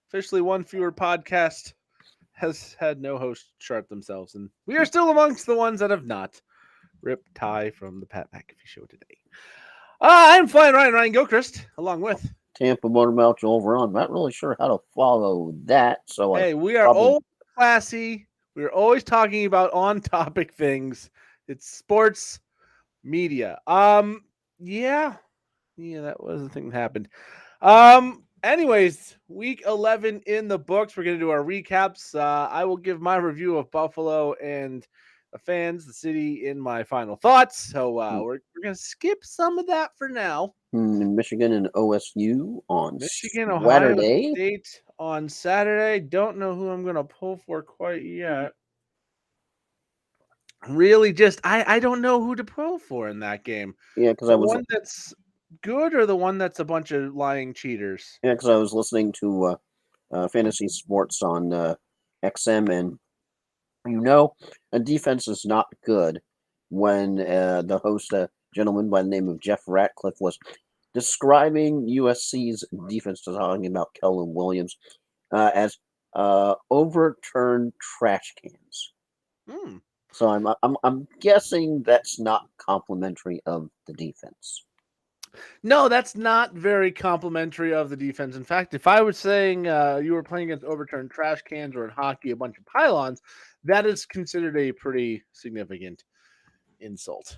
Officially, one fewer podcast has had no host chart themselves, and we are still amongst the ones that have not. Rip Ty from the Pat McAfee Show today. I'm Flying Ryan Gilchrist, along with. Tampa Motormouth over on. Not really sure how to follow that, so I Hey, we are probably always classy. We're always talking about on-topic things. It's sports media. Yeah, that was the thing that happened. Anyways, week 11 in the books. We're going to do our recaps. I will give my review of Buffalo and the fans, the city, in my final thoughts. So we're going to skip some of that for now. Michigan and OSU on Michigan, Ohio Saturday. State on Saturday. Don't know who I'm going to pull for quite yet. Really, just I don't know who to pull for in that game. Yeah, because The one that's good or the one that's a bunch of lying cheaters? I was listening to fantasy sports on XM, and a defense is not good when the host, a gentleman by the name of Jeff Ratcliffe, was describing USC's defense, talking about Kellen Williams as overturned trash cans. Hmm. So I'm guessing that's not complimentary of the defense. No, that's not very complimentary of the defense. In fact, if I was saying you were playing against overturned trash cans or in hockey a bunch of pylons, that is considered a pretty significant insult.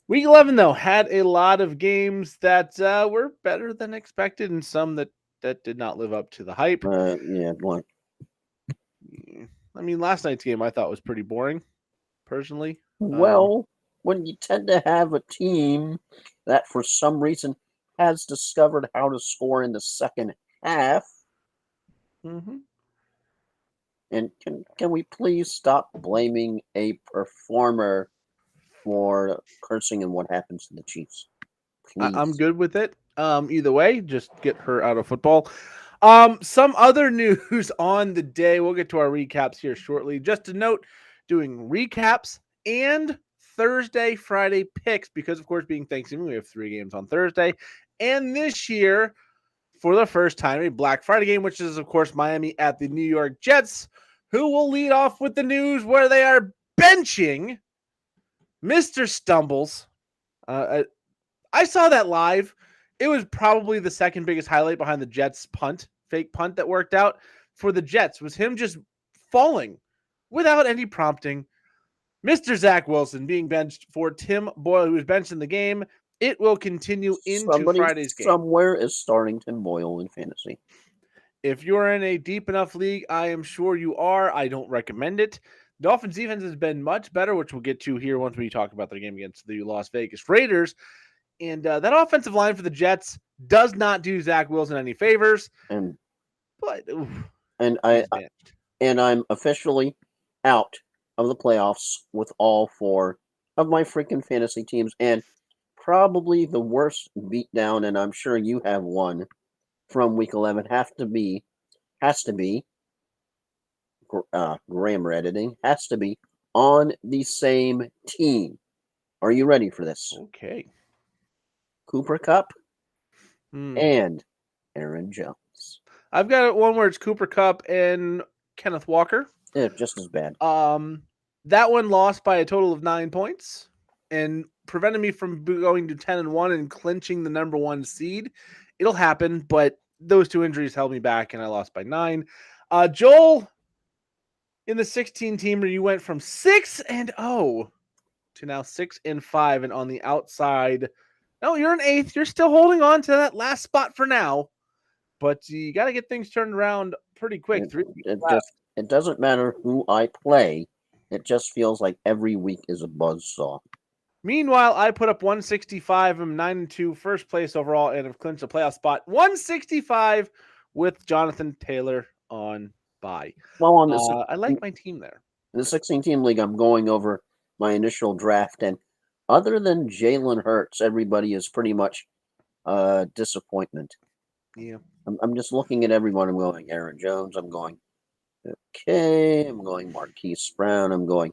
Week 11, though, had a lot of games that were better than expected and some that did not live up to the hype. Like I mean, last night's game I thought was pretty boring, personally. well, when you tend to have a team that for some reason has discovered how to score in the second half, Mm-hmm. and can we please stop blaming a performer for cursing and what happens to the Chiefs? I'm Please. good with it. Either way, just get her out of football. Some other news on the day. We'll get to our recaps here shortly. Just to note, doing recaps and Thursday, Friday picks because, of course, being Thanksgiving, we have 3 games on Thursday. And this year, for the first time, a Black Friday game, which is, of course, Miami at the New York Jets, who will lead off with the news where they are benching Mr. Stumbles. I saw that live. It was probably the second biggest highlight behind the Jets fake punt that worked out for the Jets was him just falling without any prompting. Mr. Zach Wilson being benched for Tim Boyle, who was benched in the game. It will continue into Somebody Friday's game. somewhere is starting Tim Boyle in fantasy. If you're in a deep enough league, I am sure you are. I don't recommend it. Dolphins defense has been much better, which we'll get to here once we talk about their game against the Las Vegas Raiders. And that offensive line for the Jets does not do Zach Wilson any favors. And But I'm officially out of the playoffs with all 4 of my freaking fantasy teams, and probably the worst beatdown, and I'm sure you have one from week 11 has to be grammar editing has to be on the same team. Are you ready for this? Okay. Cooper Kupp and Aaron Jones. I've got one where it's Cooper Kupp and Kenneth Walker. Yeah, just as bad. That one lost by a total of 9 points and prevented me from going to 10-1 and clinching the number 1 seed. It'll happen, but those 2 injuries held me back and I lost by 9. Joel, in the 16 teamer, you went from 6-0 to now 6-5, and on the outside, no, you're an 8th. You're still holding on to that last spot for now, but you got to get things turned around pretty quick. It doesn't matter who I play. It just feels like every week is a buzzsaw. Meanwhile, I put up 165. I'm 9-2, first place overall, and have clinched a playoff spot. 165 with Jonathan Taylor on bye. Well, I like my team there. In the 16-team league, I'm going over my initial draft, and other than Jalen Hurts, everybody is pretty much disappointment. Yeah. I'm just looking at everyone. I'm going Aaron Jones. I'm going okay. I'm going Marquise Brown. I'm going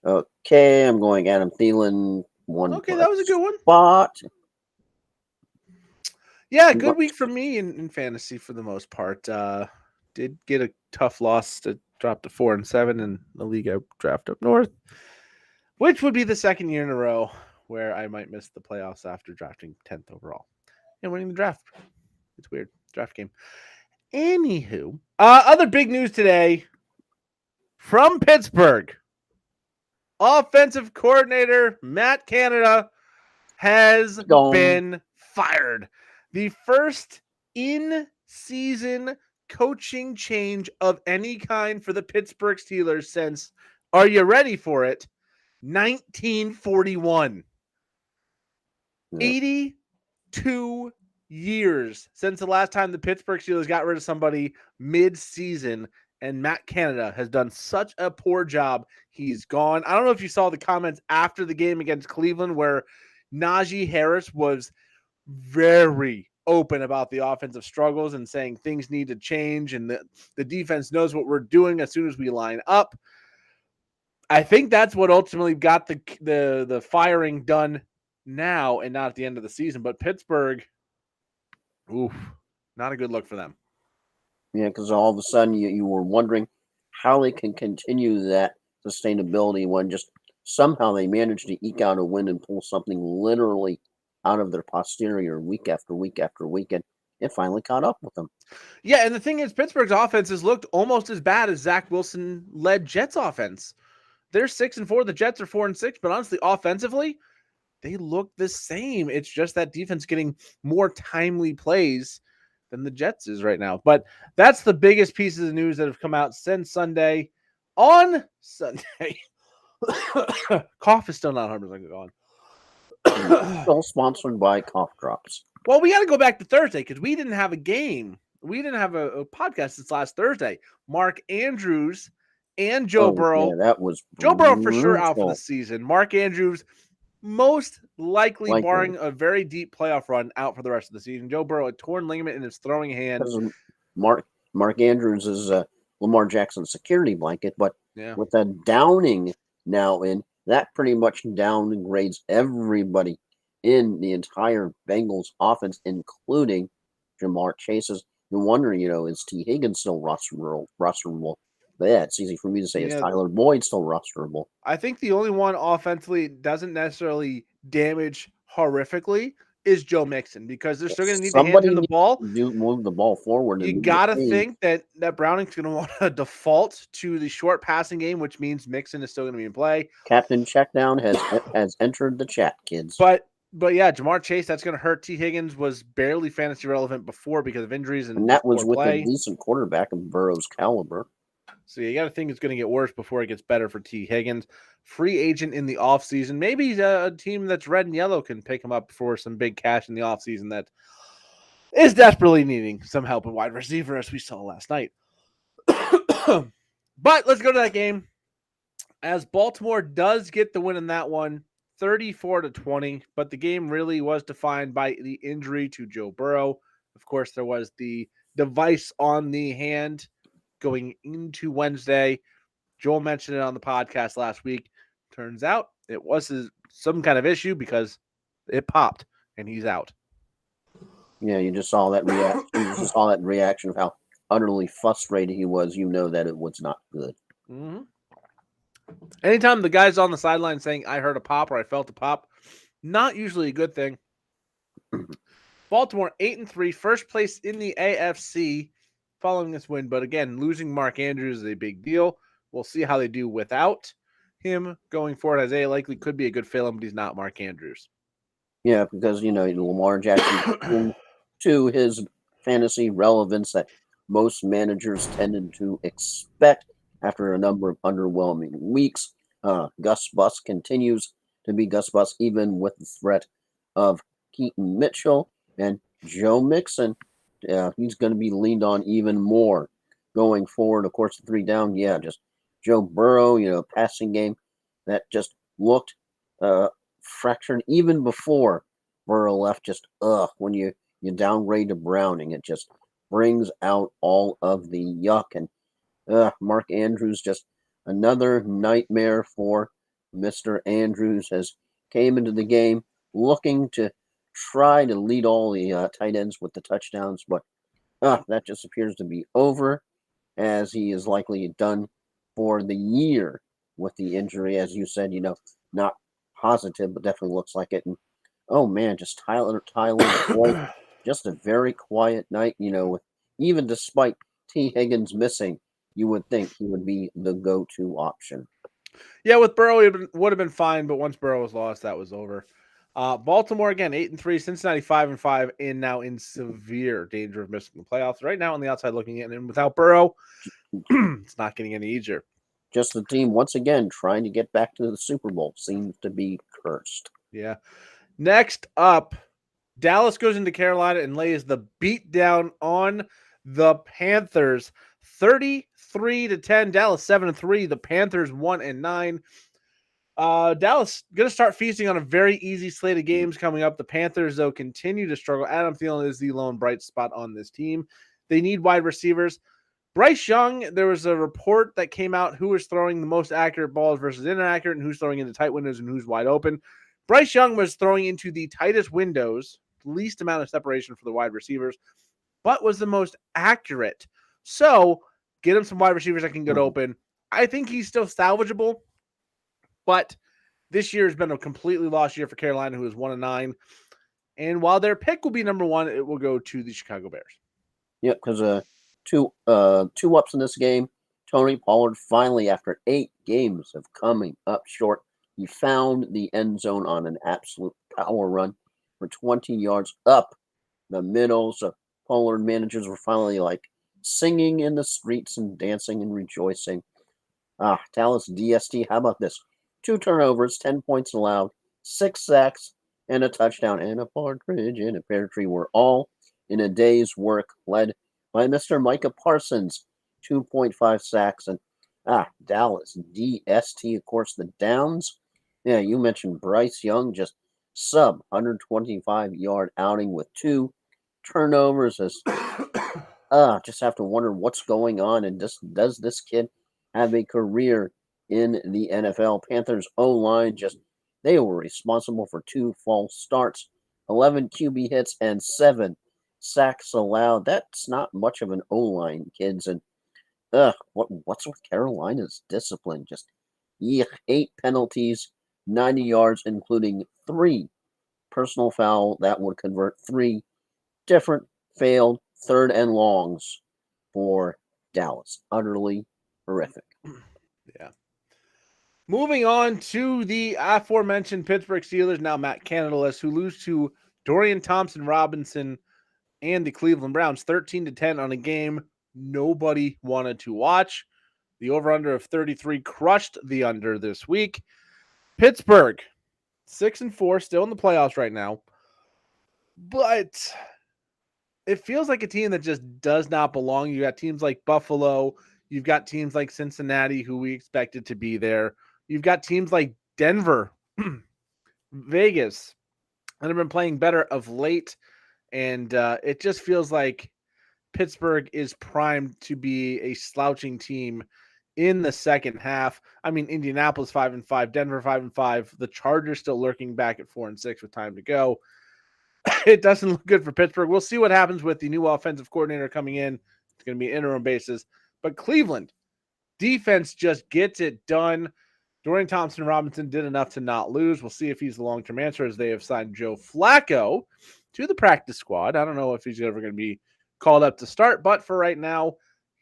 okay. I'm going Adam Thielen. Okay, that was a good one. Spot. Yeah, good week for me in fantasy for the most part. Did get a tough loss to drop to 4-7 in the league I draft up north, which would be the second year in a row where I might miss the playoffs after drafting 10th overall and winning the draft. It's weird. Draft game. Anywho, other big news today from Pittsburgh. Offensive coordinator Matt Canada has been fired. The first in-season coaching change of any kind for the Pittsburgh Steelers since, are you ready for it? 1941. Yeah. 82 years since the last time the Pittsburgh Steelers got rid of somebody mid-season, and Matt Canada has done such a poor job. He's gone. I don't know if you saw the comments after the game against Cleveland where Najee Harris was very open about the offensive struggles and saying things need to change and the defense knows what we're doing as soon as we line up. I think that's what ultimately got the firing done now and not at the end of the season. But Pittsburgh, oof, not a good look for them. Yeah, because all of a sudden you were wondering how they can continue that sustainability when just somehow they managed to eke out a win and pull something literally out of their posterior week after week after week, and it finally caught up with them. Yeah, and the thing is, Pittsburgh's offense has looked almost as bad as Zach Wilson-led Jets offense. They're 6-4, the Jets are 4-6, but honestly, offensively, they look the same. It's just that defense getting more timely plays than the Jets is right now. But that's the biggest piece of the news that have come out since Sunday. On Sunday, cough is still not 100% gone. Still sponsored by Cough Drops. Well, we got to go back to Thursday because we didn't have a game. We didn't have a podcast since last Thursday. Mark Andrews and Joe Burrow. Yeah, that was Joe Burrow for sure out for the season. Mark Andrews most likely, barring a very deep playoff run, out for the rest of the season. Joe Burrow, a torn ligament in his throwing hand. Mark Andrews is Lamar Jackson's security blanket, but with a Downing now in, that pretty much downgrades everybody in the entire Bengals offense, including Jamar Chase's. No wonder, is T. Higgins still rosterable? Yeah, it's easy for me to say. Is Tyler Boyd still rosterable? I think the only one offensively doesn't necessarily damage horrifically is Joe Mixon, because they're still going to need to hand him the ball. Move the ball forward. You got to think that Browning's going to want to default to the short passing game, which means Mixon is still going to be in play. Captain Checkdown has entered the chat, kids. But yeah, Jamar Chase, that's going to hurt. T. Higgins was barely fantasy relevant before because of injuries. And that was with a decent quarterback of Burrow's caliber. So you got to think it's going to get worse before it gets better for T. Higgins. Free agent in the offseason. Maybe a team that's red and yellow can pick him up for some big cash in the offseason that is desperately needing some help at wide receiver, as we saw last night. But let's go to that game. As Baltimore does get the win in that one, 34-20, but the game really was defined by the injury to Joe Burrow. Of course, there was the device on the hand going into Wednesday. Joel mentioned it on the podcast last week. Turns out it was some kind of issue because it popped and he's out. Yeah, you just saw that reaction. You just saw that reaction of how utterly frustrated he was. You know that it was not good. Mm-hmm. Anytime the guy's on the sideline saying, I heard a pop or I felt a pop, not usually a good thing. Baltimore 8-3, first place in the AFC following this win. But again, losing Mark Andrews is a big deal. We'll see how they do without him going forward. Isaiah likely could be a good fill-in, but he's not Mark Andrews. Yeah, because, Lamar Jackson, to his fantasy relevance that most managers tended to expect after a number of underwhelming weeks, Gus Bus continues to be Gus Bus, even with the threat of Keaton Mitchell and Joe Mixon. He's going to be leaned on even more going forward. Of course, the 3 down, just Joe Burrow, passing game that just looked fractured even before Burrow left. Just when you downgrade to Browning, it just brings out all of the yuck. And Mark Andrews, just another nightmare for Mr. Andrews, has came into the game looking to try to lead all the tight ends with the touchdowns, but that just appears to be over, as he is likely done for the year with the injury. As you said, not positive, but definitely looks like it. And oh man, just Tyler Boyd, just a very quiet night. Even despite T. Higgins missing, you would think he would be the go-to option. Yeah, with Burrow, it would have been fine, but once Burrow was lost, that was over. Baltimore again, 8-3, Cincinnati 5-5, and now in severe danger of missing the playoffs. Right now on the outside looking in, and without Burrow, it's not getting any easier. Just the team once again trying to get back to the Super Bowl seems to be cursed. Yeah. Next up, Dallas goes into Carolina and lays the beat down on the Panthers, 33-10. Dallas 7-3. The Panthers 1-9. Dallas going to start feasting on a very easy slate of games coming up. The Panthers, though, continue to struggle. Adam Thielen is the lone bright spot on this team. They need wide receivers. Bryce Young, there was a report that came out who was throwing the most accurate balls versus inaccurate and who's throwing into tight windows and who's wide open. Bryce Young was throwing into the tightest windows, least amount of separation for the wide receivers, but was the most accurate. So get him some wide receivers that can get open. I think he's still salvageable, but this year has been a completely lost year for Carolina, who is 1-9. And while their pick will be number one, it will go to the Chicago Bears. Yeah, because two ups in this game. Tony Pollard finally, after 8 games of coming up short, he found the end zone on an absolute power run for 20 yards up the middle. So Pollard managers were finally like singing in the streets and dancing and rejoicing. Dallas DST, how about this? 2 turnovers, 10 points allowed, 6 sacks, and a touchdown, and a partridge in a pear tree were all in a day's work, led by Mr. Micah Parsons, 2.5 sacks, and Dallas DST, of course, the downs. Yeah, you mentioned Bryce Young, just sub 125-yard outing with 2 turnovers. As just have to wonder what's going on, and does this kid have a career in the NFL? Panthers O-line, they were responsible for 2 false starts, 11 QB hits, and 7 sacks allowed. That's not much of an O-line, kids. And what's with Carolina's discipline? Just 8 penalties, 90 yards, including 3 personal foul that would convert 3 different failed 3rd and longs for Dallas. Utterly horrific. Yeah. Moving on to the aforementioned Pittsburgh Steelers, now Matt Canada-less, who lose to Dorian Thompson-Robinson and the Cleveland Browns 13-10 on a game nobody wanted to watch. The over-under of 33 crushed the under this week. Pittsburgh, 6-4, still in the playoffs right now. But it feels like a team that just does not belong. You got teams like Buffalo. You've got teams like Cincinnati, who we expected to be there. You've got teams like Denver, Vegas, that have been playing better of late. And it just feels like Pittsburgh is primed to be a slouching team in the second half. I mean, Indianapolis 5-5, Denver 5-5, the Chargers still lurking back at 4-6 with time to go. It doesn't look good for Pittsburgh. We'll see what happens with the new offensive coordinator coming in. It's going to be interim basis. But Cleveland, defense just gets it done. Dorian Thompson-Robinson did enough to not lose. We'll see if he's the long-term answer, as they have signed Joe Flacco to the practice squad. I don't know if he's ever going to be called up to start, but for right now,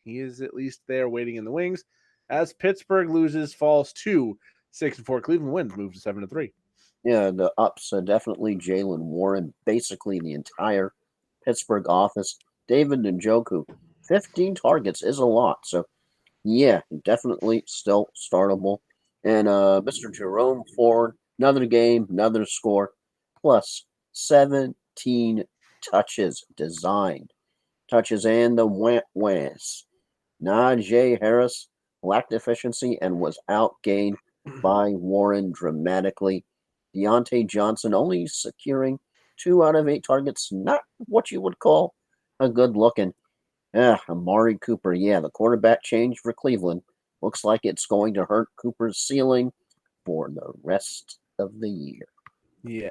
he is at least there waiting in the wings. As Pittsburgh loses, falls to 6-4. Cleveland wins, moves to 7-3. Yeah, the ups definitely Jalen Warren, basically the entire Pittsburgh office. David Njoku, 15 targets is a lot. So, yeah, definitely still startable. And Mr. Jerome Ford, another game, another score, plus 17 touches designed. Touches and the whans. Najee Harris lacked efficiency and was outgained by Warren dramatically. Deontay Johnson only securing 2 out of 8 targets. Not what you would call a good looking. Amari Cooper. Yeah, the quarterback change for Cleveland. Looks like it's going to hurt Cooper's ceiling for the rest of the year. Yeah.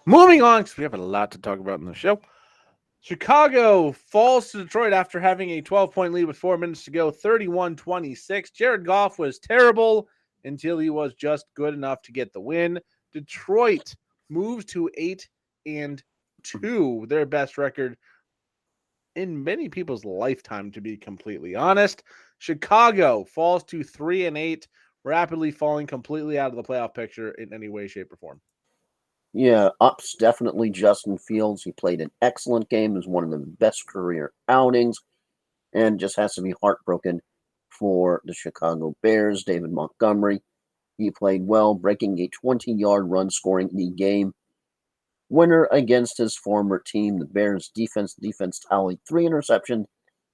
Moving on, because we have a lot to talk about in the show. Chicago falls to Detroit after having a 12-point lead with 4 minutes to go, 31-26. Jared Goff was terrible until he was just good enough to get the win. Detroit moves to 8-2, their best record in many people's lifetime, to be completely honest. Chicago falls to 3-8, rapidly falling completely out of the playoff picture in any way, shape, or form. Yeah, ups definitely Justin Fields. He played an excellent game. It was one of the best career outings, and just has to be heartbroken for the Chicago Bears. David Montgomery, he played well, breaking a 20-yard run, scoring the game winner against his former team. The Bears defense tallied 3 interceptions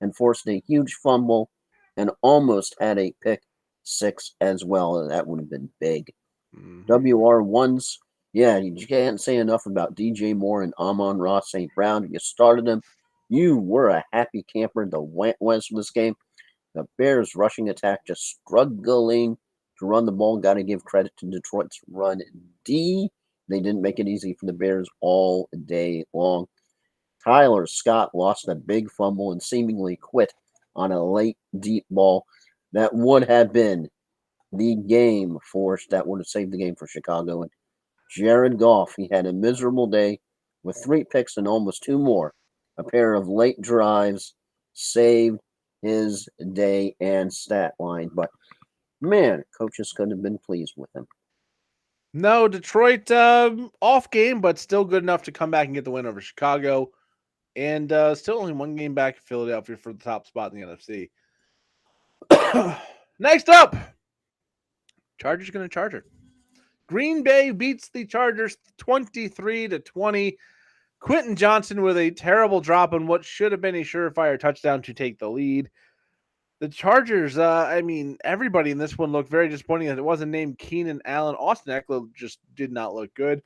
and forced a huge fumble and almost had a pick 6 as well. And that would have been big. WR1s, yeah, you can't say enough about DJ Moore and Amon-Ra St. Brown. You started them. You were a happy camper the West of this game. The Bears' rushing attack just struggling to run the ball. Got to give credit to Detroit's run D. They didn't make it easy for the Bears all day long. Tyler Scott lost a big fumble and seemingly quit on a late deep ball that would have been the game that would have saved the game for Chicago. And Jared Goff, he had a miserable day with 3 picks and almost 2 more. A pair of late drives saved his day and stat line. But man, coaches could have been pleased with him. No, Detroit off game, but still good enough to come back and get the win over Chicago. And still only 1 game back in Philadelphia for the top spot in the NFC. Next up, Chargers going to Charger. Green Bay beats the Chargers 23-20. Quentin Johnson with a terrible drop on what should have been a surefire touchdown to take the lead. The Chargers, everybody in this one looked very disappointing that it wasn't named Keenan Allen. Austin Eckler just did not look good.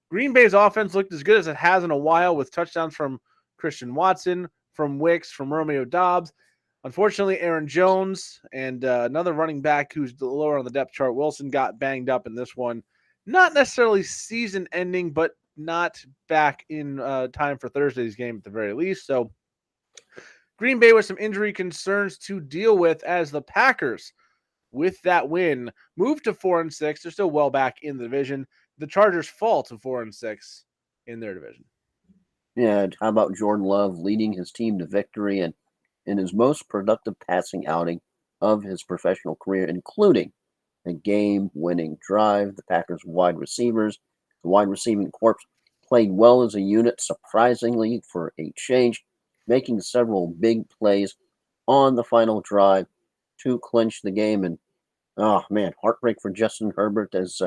Green Bay's offense looked as good as it has in a while, with touchdowns from Christian Watson, from Wicks, from Romeo Doubs. Unfortunately, Aaron Jones and another running back who's lower on the depth chart, Wilson, got banged up in this one. Not necessarily season-ending, but not back in time for Thursday's game at the very least. So Green Bay with some injury concerns to deal with, as the Packers, with that win, move to 4-6. They're still well back in the division. The Chargers fall to 4-6 in their division. Yeah, how about Jordan Love leading his team to victory and in his most productive passing outing of his professional career, including a game-winning drive. The Packers wide receivers, the wide receiving corps, played well as a unit, surprisingly for a change, making several big plays on the final drive to clinch the game. And, oh man, heartbreak for Justin Herbert, as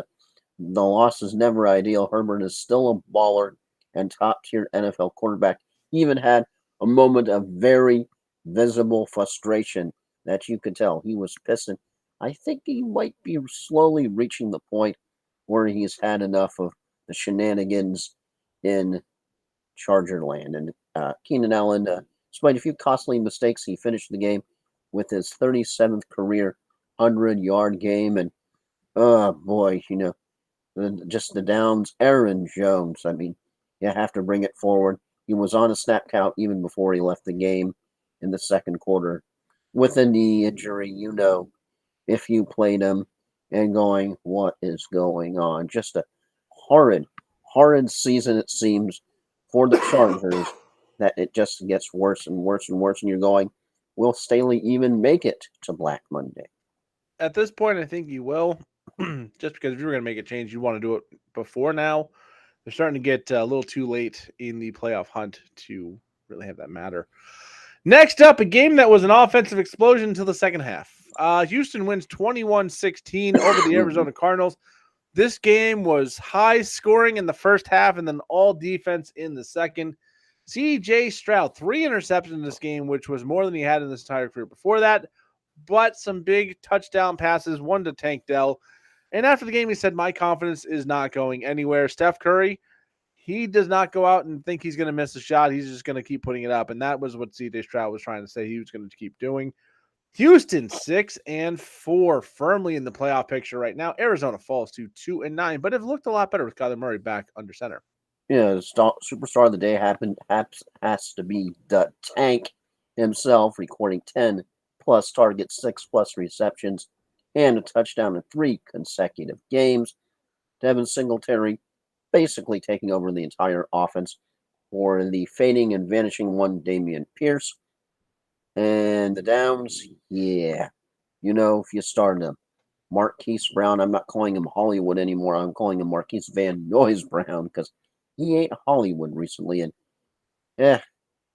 the loss is never ideal. Herbert is still a baller and top-tier NFL quarterback. He even had a moment of very visible frustration that you could tell. He was pissing. I think he might be slowly reaching the point where he's had enough of the shenanigans in Charger land. And Keenan Allen, despite a few costly mistakes, he finished the game with his 37th career 100-yard game. And, oh boy, just the downs. Aaron Jones, you have to bring it forward. He was on a snap count even before he left the game in the second quarter with a knee injury. If you played him and going, what is going on? Just a horrid season, it seems, for the Chargers, that it just gets worse and worse and worse. And you're going, will Staley even make it to Black Monday? At this point, I think you will. Just because if you were going to make a change, you want to do it before now. They're starting to get a little too late in the playoff hunt to really have that matter. Next up, a game that was an offensive explosion until the second half. Houston wins 21-16 over the Arizona Cardinals. This game was high scoring in the first half and then all defense in the second. C.J. Stroud, 3 interceptions in this game, which was more than he had in this entire career before that, but some big touchdown passes, one to Tank Dell. And after the game, he said, my confidence is not going anywhere. Steph Curry, he does not go out and think he's going to miss a shot. He's just going to keep putting it up. And that was what C.J. Stroud was trying to say he was going to keep doing. Houston 6-4, firmly in the playoff picture right now. Arizona falls to 2-9, but have looked a lot better with Kyler Murray back under center. Yeah, the superstar of the day has to be the Tank himself, recording 10 plus targets, 6 plus receptions, and a touchdown in 3 consecutive games. Devin Singletary basically taking over the entire offense for the fading and vanishing one, Damian Pierce. And the downs, yeah. If you start him, Marquise Brown, I'm not calling him Hollywood anymore. I'm calling him Marquise Van Noyes Brown because he ain't Hollywood recently. And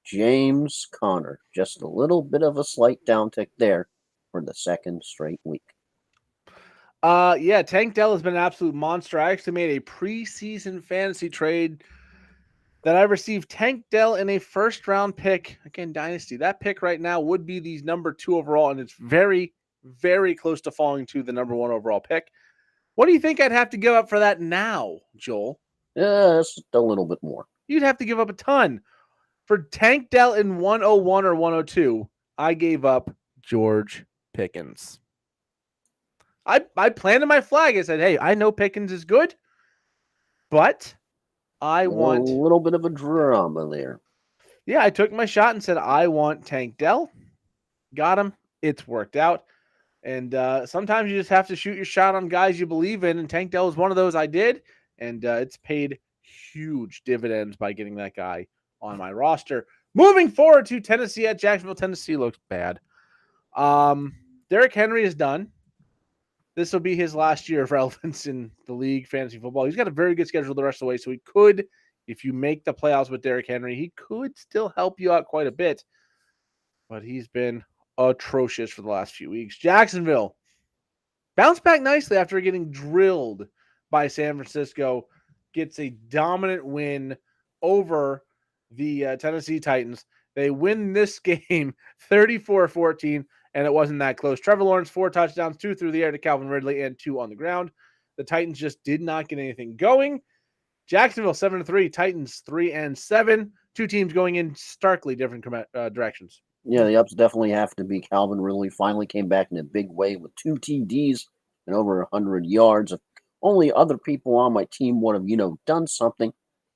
James Conner, just a little bit of a slight downtick there for the second straight week. Tank Dell has been an absolute monster. I actually made a preseason fantasy trade that I received Tank Dell in a first round pick. Again, Dynasty. That pick right now would be the number 2 overall, and it's very, very close to falling to the number 1 overall pick. What do you think I'd have to give up for that now, Joel? Just a little bit more. You'd have to give up a ton. For Tank Dell in 101 or 102, I gave up George Pickens. I planted my flag. I said, hey, I know Pickens is good, but I want a little bit of a drama there. Yeah, I took my shot and said, I want Tank Dell. Got him. It's worked out. And sometimes you just have to shoot your shot on guys you believe in. And Tank Dell was one of those I did. And it's paid huge dividends by getting that guy on my roster. Moving forward to Tennessee at Jacksonville. Tennessee looks bad. Derrick Henry is done. This will be his last year of relevance in the league, fantasy football. He's got a very good schedule the rest of the way, so he could, if you make the playoffs with Derrick Henry, he could still help you out quite a bit. But he's been atrocious for the last few weeks. Jacksonville bounced back nicely after getting drilled by San Francisco. Gets a dominant win over the Tennessee Titans. They win this game 34-14. And it wasn't that close. Trevor Lawrence, 4 touchdowns, 2 through the air to Calvin Ridley, and 2 on the ground. The Titans just did not get anything going. Jacksonville 7-3, Titans 3-7. 2 teams going in starkly different directions. Yeah, the ups definitely have to be Calvin Ridley. Finally came back in a big way with 2 TDs and over 100 yards. If only other people on my team would have, done something,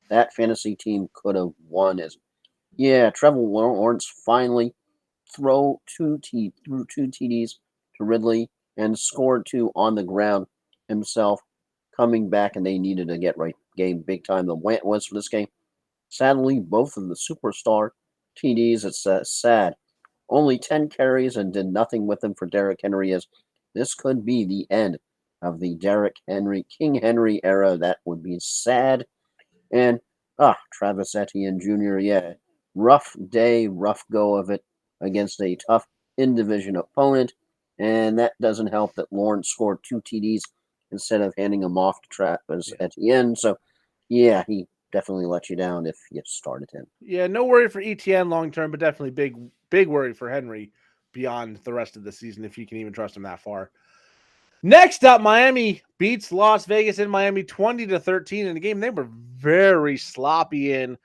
that fantasy team could have won. Trevor Lawrence finally threw 2 TDs to Ridley and scored 2 on the ground himself, coming back, and they needed to get right game big time. The Went was for this game. Sadly, both of the superstar TDs, it's sad. Only 10 carries and did nothing with them for Derrick Henry, as this could be the end of the Derrick Henry, King Henry era. That would be sad. And, Travis Etienne Jr., rough day, rough go of it against a tough in-division opponent, and that doesn't help that Lawrence scored 2 TDs instead of handing them off to Travis Etienne. So, he definitely let you down if you started him. Yeah, no worry for Etienne long term, but definitely big worry for Henry beyond the rest of the season if you can even trust him that far. Next up, Miami beats Las Vegas in Miami 20-13 in a game they were very sloppy in.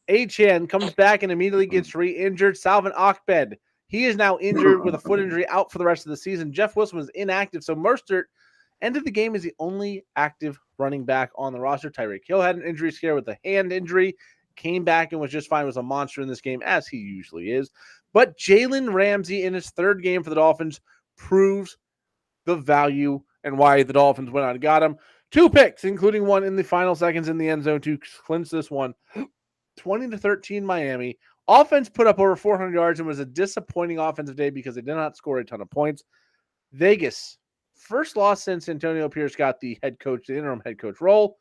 Achane comes back and immediately gets re-injured. Salvin Ahmed, he is now injured with a foot injury, out for the rest of the season. Jeff Wilson was inactive, so Mostert ended the game as the only active running back on the roster. Tyreek Hill had an injury scare with a hand injury, came back and was just fine, was a monster in this game, as he usually is. But Jalen Ramsey in his 3rd game for the Dolphins proves the value and why the Dolphins went out and got him. 2 picks, including one in the final seconds in the end zone to clinch this one. 20-13 Miami. Offense put up over 400 yards and was a disappointing offensive day because they did not score a ton of points. Vegas, first loss since Antonio Pierce got the interim head coach role.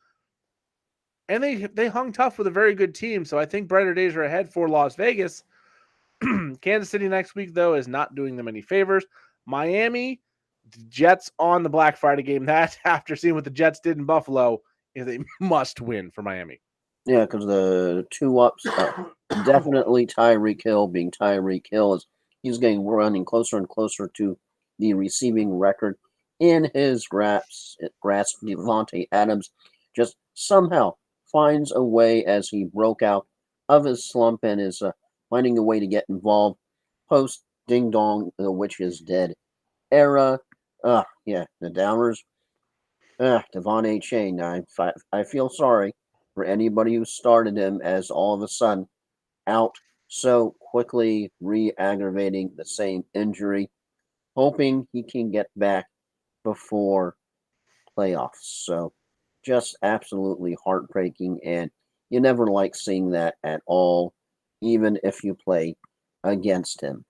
And they hung tough with a very good team. So I think brighter days are ahead for Las Vegas. Kansas City next week, though, is not doing them any favors. Miami, Jets on the Black Friday game. That, after seeing what the Jets did in Buffalo, is a must win for Miami. Yeah, because the 2 ups, definitely Tyreek Hill being Tyreek Hill, as he's running closer and closer to the receiving record in his grasp. Devontae Adams just somehow finds a way as he broke out of his slump and is finding a way to get involved post Ding Dong, the Witch is Dead era. Yeah, the Downers. Devon A. Chain. I feel sorry for anybody who started him as all of a sudden out so quickly, re aggravating the same injury, hoping he can get back before playoffs. So just absolutely heartbreaking. And you never like seeing that at all, even if you play against him.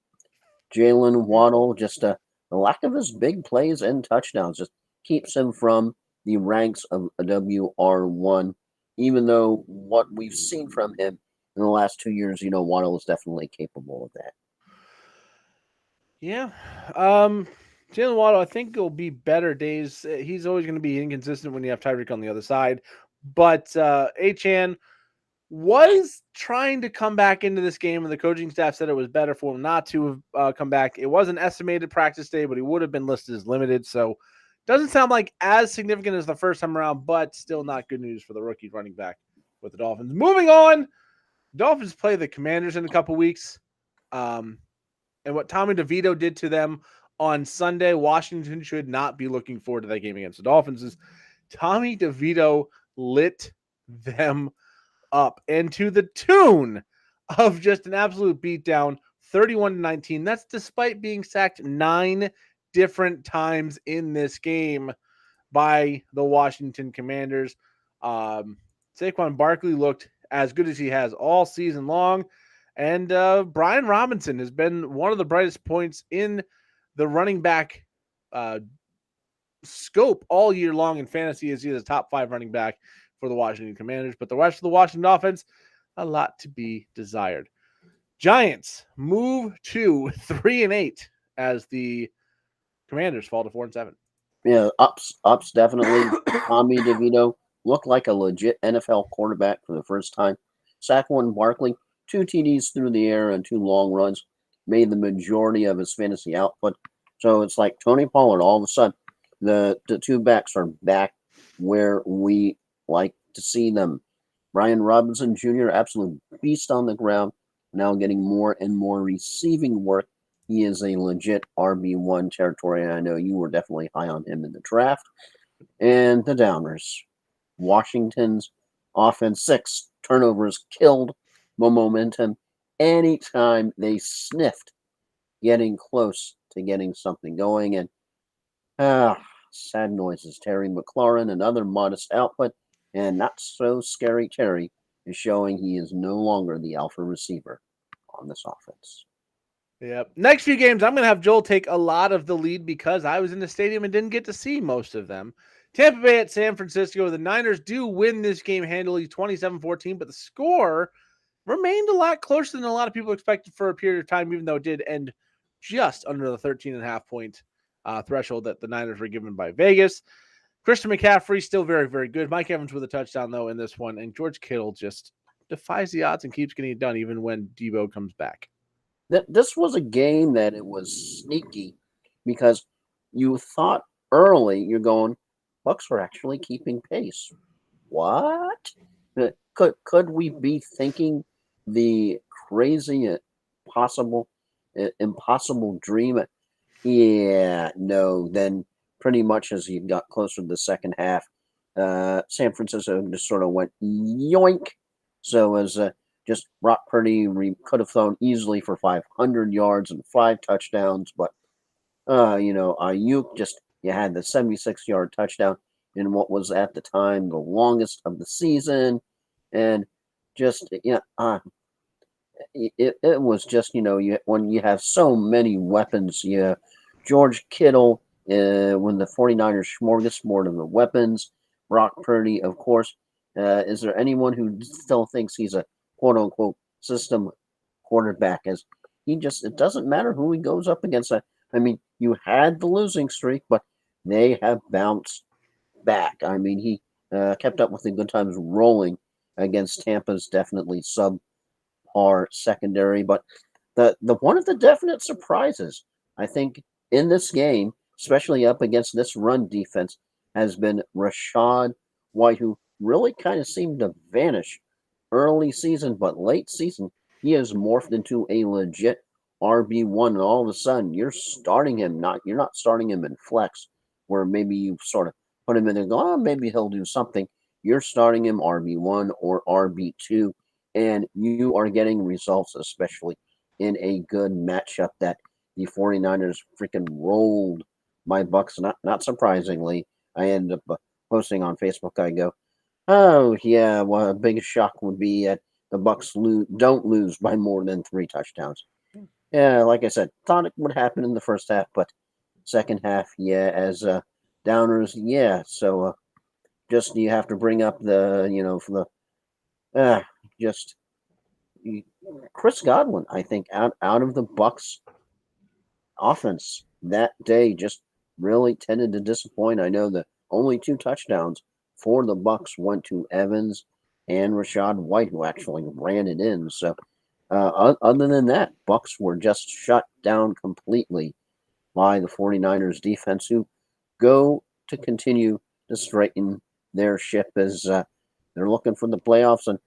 Jalen Waddle, just the lack of his big plays and touchdowns just keeps him from the ranks of a WR1, even though what we've seen from him in the last 2 years, Waddle is definitely capable of that. Yeah. Jalen Waddle, I think it'll be better days. He's always going to be inconsistent when you have Tyreek on the other side. But Achan was trying to come back into this game, and the coaching staff said it was better for him not to have come back. It was an estimated practice day, but he would have been listed as limited. So doesn't sound like as significant as the first time around, but still not good news for the rookie running back with the Dolphins. Moving on, Dolphins play the Commanders in a couple weeks. And what Tommy DeVito did to them on Sunday, Washington should not be looking forward to that game against the Dolphins. Is Tommy DeVito lit them up, and to the tune of just an absolute beatdown, 31-19. That's despite being sacked 9 different times in this game by the Washington Commanders. Saquon Barkley looked as good as he has all season long. And Brian Robinson has been one of the brightest points in the running back scope all year long in fantasy, as he is a top 5 running back for the Washington Commanders. But the rest of the Washington offense, a lot to be desired. Giants move to 3-8 as the Commanders fall to 4-7. Yeah, ups definitely. Tommy DeVito looked like a legit NFL quarterback for the first time. Saquon Barkley, 2 TDs through the air and 2 long runs, made the majority of his fantasy output. So it's like Tony Pollard, all of a sudden, the 2 backs are back where we like to see them. Brian Robinson Jr., absolute beast on the ground, now getting more and more receiving work. He is a legit RB1 territory, and I know you were definitely high on him in the draft. And the Downers. Washington's offense, 6 turnovers killed momentum anytime they sniffed getting close to getting something going. And sad noises. Terry McLaurin, another modest output, and not so scary Terry is showing he is no longer the alpha receiver on this offense. Yep. Next few games, I'm going to have Joel take a lot of the lead because I was in the stadium and didn't get to see most of them. Tampa Bay at San Francisco. The Niners do win this game handily, 27-14, but the score remained a lot closer than a lot of people expected for a period of time, even though it did end just under the 13.5 point threshold that the Niners were given by Vegas. Christian McCaffrey still very, very good. Mike Evans with a touchdown, though, in this one. And George Kittle just defies the odds and keeps getting it done even when Debo comes back. This was a game that it was sneaky because you thought early you're going, Bucks are actually keeping pace. What? Could we be thinking the crazy impossible dream? Yeah, no. Then pretty much as you got closer to the second half, San Francisco just sort of went yoink. So as just Brock Purdy could have thrown easily for 500 yards and 5 touchdowns, but Ayuk you had the 76-yard touchdown in what was at the time the longest of the season, and just it was just when you have so many weapons, George Kittle, when the 49ers smorgasbord of the weapons, Brock Purdy, of course. Is there anyone who still thinks he's a quote unquote system quarterback? As it doesn't matter who he goes up against. I mean, you had the losing streak, but they have bounced back. I mean, he kept up with the good times rolling against Tampa's definitely subpar secondary. But the one of the definite surprises, I think, in this game, especially up against this run defense, has been Rachaad White, who really kind of seemed to vanish early season, but late season, he has morphed into a legit RB1, and all of a sudden you're starting him. You're not starting him in flex, where maybe you sort of put him in and go, oh, maybe he'll do something. You're starting him RB1 or RB2, and you are getting results, especially in a good matchup that the 49ers freaking rolled my Bucks. Not surprisingly, I ended up posting on Facebook. I go, oh yeah, well, a big shock would be that the Bucks don't lose by more than 3 touchdowns. Yeah, like I said, thought it would happen in the first half, but second half, yeah, as downers, yeah. So just you have to bring up for the just Chris Godwin. I think out of the Bucks offense that day just really tended to disappoint. I know the only 2 touchdowns for the Bucks went to Evans and Rashad White, who actually ran it in. So other than that, Bucks were just shut down completely by the 49ers defense, who go to continue to straighten their ship as they're looking for the playoffs. And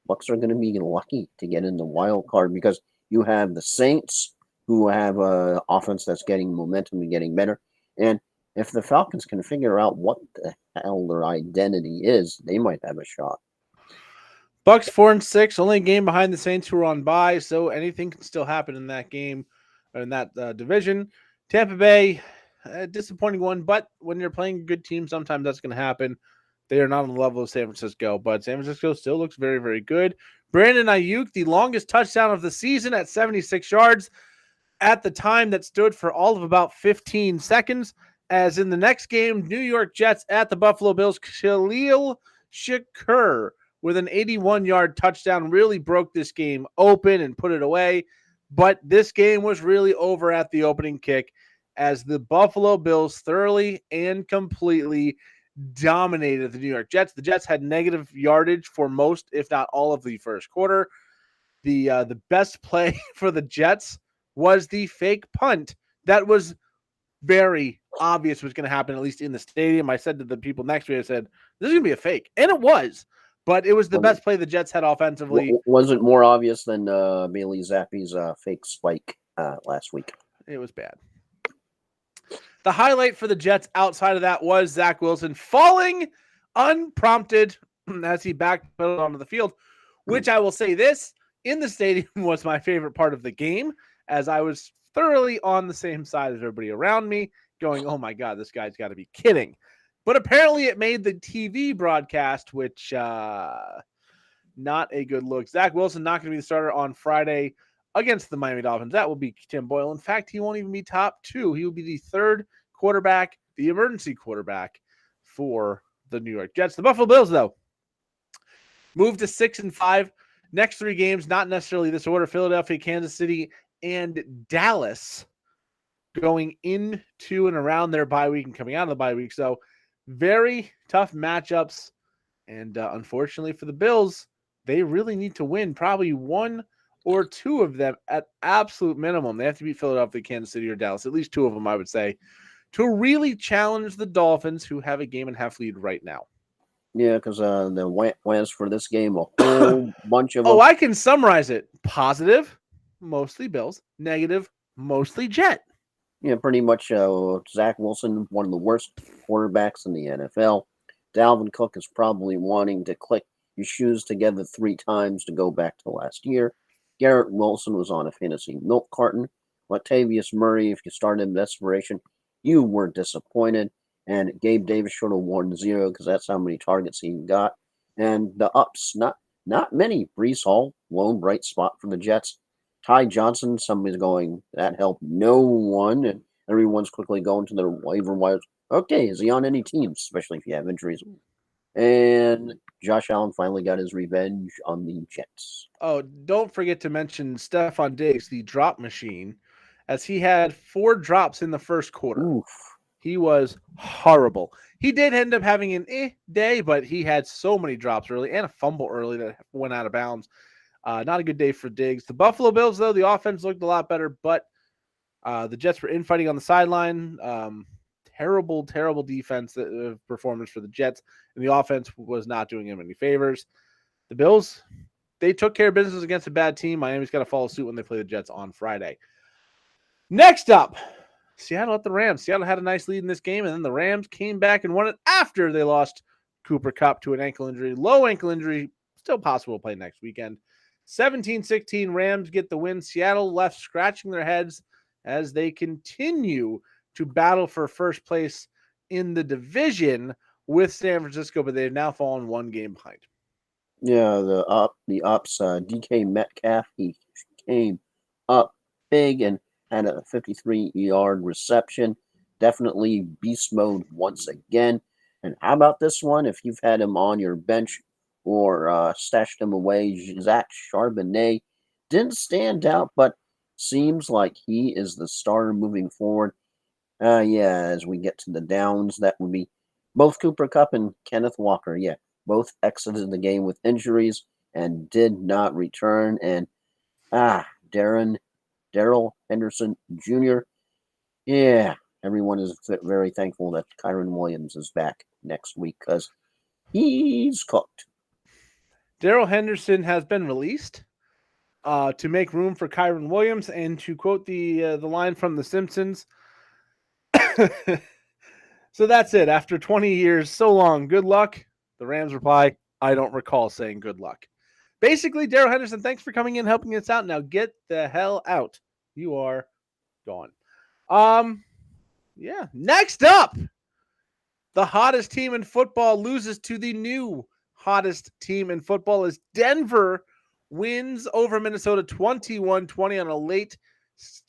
Bucks are going to be lucky to get in the wild card because you have the Saints, who have an offense that's getting momentum and getting better. And if the Falcons can figure out what the hell their identity is, they might have a shot. Bucks 4-6, only a game behind the Saints, who are on bye, so anything can still happen in that game, or in that division. Tampa Bay, a disappointing one, but when you're playing a good team, sometimes that's going to happen. They are not on the level of San Francisco, but San Francisco still looks very, very good. Brandon Ayuk, the longest touchdown of the season at 76 yards, at the time that stood for all of about 15 seconds. As in the next game, New York Jets at the Buffalo Bills, Khalil Shakur with an 81-yard touchdown really broke this game open and put it away. But this game was really over at the opening kick as the Buffalo Bills thoroughly and completely dominated the New York Jets. The Jets had negative yardage for most, if not all, of the first quarter. The best play for the Jets was the fake punt that was very obvious was going to happen, at least in the stadium. I said to the people next to me, I said, this is going to be a fake. And it was. But it was the best play the Jets had offensively. Was it more obvious than Bailey Zappi's fake spike last week? It was bad. The highlight for the Jets outside of that was Zach Wilson falling unprompted as he backpedaled onto the field, which I will say this, in the stadium was my favorite part of the game, as I was thoroughly on the same side as everybody around me, going, oh my God, this guy's got to be kidding. But apparently it made the TV broadcast, which not a good look. Zach Wilson not going to be the starter on Friday against the Miami Dolphins. That will be Tim Boyle. In fact, he won't even be top 2. He will be the 3rd quarterback, the emergency quarterback for the New York Jets. The Buffalo Bills, though, moved to 6-5. Next 3 games, not necessarily this order: Philadelphia, Kansas City, and Dallas, going into and around their bye week and coming out of the bye week. So very tough matchups. And unfortunately for the Bills, they really need to win probably 1 or 2 of them at absolute minimum. They have to beat Philadelphia, Kansas City, or Dallas, at least 2 of them, I would say, to really challenge the Dolphins, who have a game and a half lead right now. Yeah, because the West for this game, a whole bunch of them. Oh, I can summarize it. Positive, mostly Bills. Negative, mostly Jet. Yeah, pretty much Zach Wilson, one of the worst quarterbacks in the NFL. Dalvin Cook is probably wanting to click his shoes together 3 times to go back to last year. Garrett Wilson was on a fantasy milk carton. Latavius Murray, if you started in desperation, you were disappointed. And Gabe Davis should have won 0 because that's how many targets he got. And the ups, not many. Breece Hall, lone bright spot for the Jets. Ty Johnson, somebody's going, that helped no one. And everyone's quickly going to their waiver wires. Okay, is he on any teams, especially if you have injuries? And Josh Allen finally got his revenge on the Jets. Oh, don't forget to mention Stefon Diggs, the drop machine, as he had 4 drops in the first quarter. Oof. He was horrible. He did end up having an day, but he had so many drops early and a fumble early that went out of bounds. Not a good day for Diggs. The Buffalo Bills, though, the offense looked a lot better, but the Jets were infighting on the sideline. Terrible defense performance for the Jets, and the offense was not doing him any favors. The Bills, they took care of business against a bad team. Miami's got to follow suit when they play the Jets on Friday. Next up, Seattle at the Rams. Seattle had a nice lead in this game, and then the Rams came back and won it after they lost Cooper Kupp to an ankle injury. Low ankle injury, still possible to play next weekend. 17-16, Rams get the win. Seattle left scratching their heads as they continue to battle for first place in the division with San Francisco, but they've now fallen one game behind. Yeah, the ups. DK Metcalf, he came up big and had a 53-yard reception. Definitely beast mode once again. And how about this one? If you've had him on your bench or stashed him away, Zach Charbonnet didn't stand out, but seems like he is the starter moving forward. Yeah, as we get to the downs, that would be both Cooper Kupp and Kenneth Walker. Yeah, both exited the game with injuries and did not return. And Daryl Henderson Jr. Yeah, everyone is very thankful that Kyron Williams is back next week because he's cooked. Daryl Henderson has been released to make room for Kyron Williams, and to quote the line from The Simpsons. So that's it. After 20 years, so long, good luck. The Rams reply, I don't recall saying good luck. Basically, Daryl Henderson, thanks for coming in, helping us out. Now get the hell out. You are gone. Yeah. Next up, the hottest team in football loses to the new hottest team in football as Denver wins over Minnesota 21-20 on a late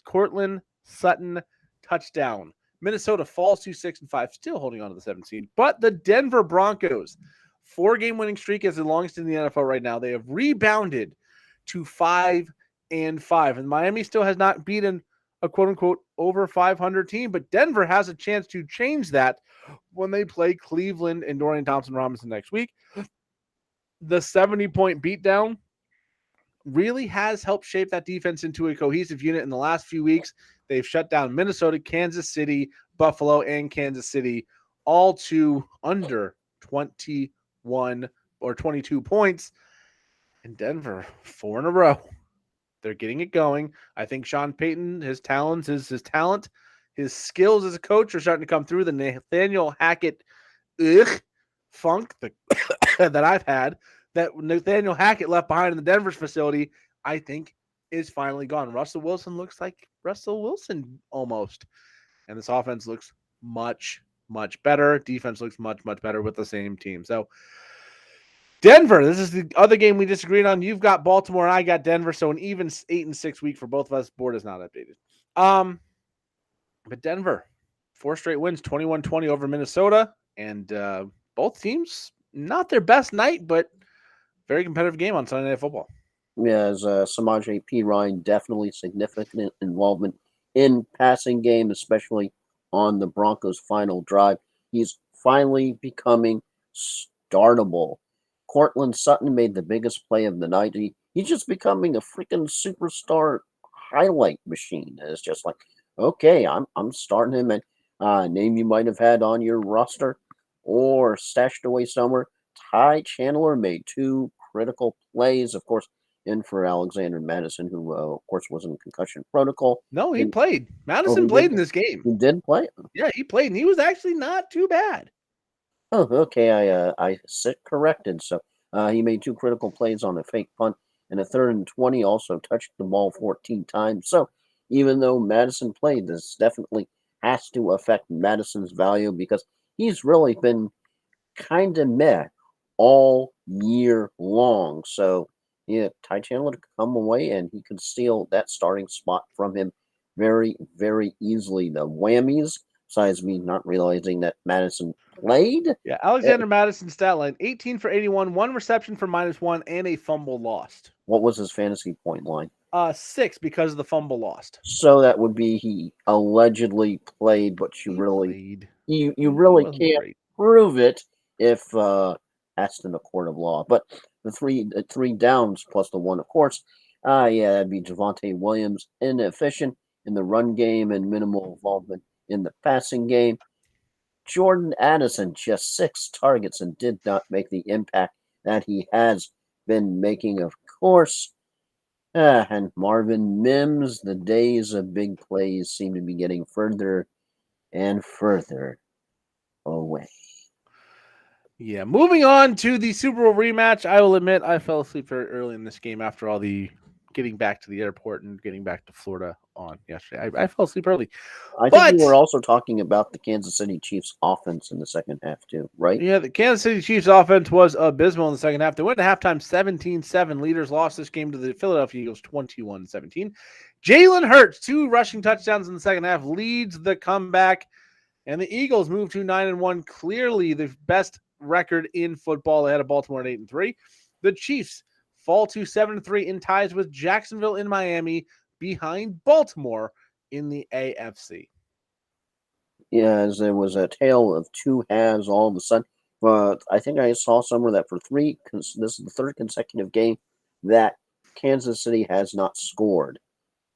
Cortland Sutton touchdown. Minnesota falls to 6-5, still holding on to the 17. But the Denver Broncos, 4-game winning streak is the longest in the NFL right now. They have rebounded to 5-5. And Miami still has not beaten a quote-unquote over 500 team, but Denver has a chance to change that when they play Cleveland and Dorian Thompson-Robinson next week. The 70-point beatdown really has helped shape that defense into a cohesive unit in the last few weeks. They've shut down Minnesota, Kansas City, Buffalo, and Kansas City, all to under 21 or 22 points. And Denver, 4 in a row. They're getting it going. I think Sean Payton, his talents, his talent, his skills as a coach are starting to come through. The Nathaniel Hackett funk that I've had, that Nathaniel Hackett left behind in the Denver's facility, I think is finally gone. Russell Wilson looks like Russell Wilson almost. And this offense looks much, much better. Defense looks much, much better with the same team. So Denver, this is the other game we disagreed on. You've got Baltimore, and I got Denver. So an even 8-6 week for both of us. Board is not updated. But Denver, 4 straight wins, 21-20 over Minnesota. And both teams, not their best night, but very competitive game on Sunday Night Football. Yeah, as Samaje Perine, definitely significant involvement in passing game, especially on the Broncos' final drive. He's finally becoming startable. Cortland Sutton made the biggest play of the night. He's just becoming a freaking superstar highlight machine. And it's just like, okay, I'm starting him at name you might have had on your roster or stashed away somewhere. Ty Chandler made 2 critical plays, of course, in for Alexander Madison, who, of course, was in concussion protocol. No, he played. Madison played in this game. He did play? Yeah, he played, and he was actually not too bad. Oh, okay. I sit corrected. So he made 2 critical plays on a fake punt, and a 3rd and 20, also touched the ball 14 times. So even though Madison played, this definitely has to affect Madison's value because he's really been kind of meh all year long. So yeah, Ty Chandler could come away and he could steal that starting spot from him very, very easily. The whammies, besides me not realizing that Madison played. Yeah, Alexander Madison's stat line, 18 for 81, 1 reception for -1, and a fumble lost. What was his fantasy point line? 6 because of the fumble lost. So that would be he allegedly played, but you really can't prove it if asked in a court of law. But the three downs plus the 1, of course. Yeah, that'd be Javonte Williams, inefficient in the run game and minimal involvement in the passing game. Jordan Addison, just 6 targets and did not make the impact that he has been making, of course. And Marvin Mims, the days of big plays seem to be getting further and further away. Yeah, moving on to the Super Bowl rematch. I will admit I fell asleep very early in this game after all the getting back to the airport and getting back to Florida on yesterday. I fell asleep early. I think you were But also talking about the Kansas City Chiefs offense in the second half, too, right? yeah, the Kansas City Chiefs offense was abysmal in the second half. They went to halftime 17-7. Leaders lost this game to the Philadelphia Eagles 21-17. Jalen Hurts, 2 rushing touchdowns in the second half, leads the comeback. And the Eagles move to 9-1, clearly the best record in football ahead of Baltimore at 8-3. The Chiefs fall to 7-3 in ties with Jacksonville in Miami behind Baltimore in the AFC. Yeah, as there was a tale of two halves all of a sudden. But I think I saw somewhere that for this is the third consecutive game that Kansas City has not scored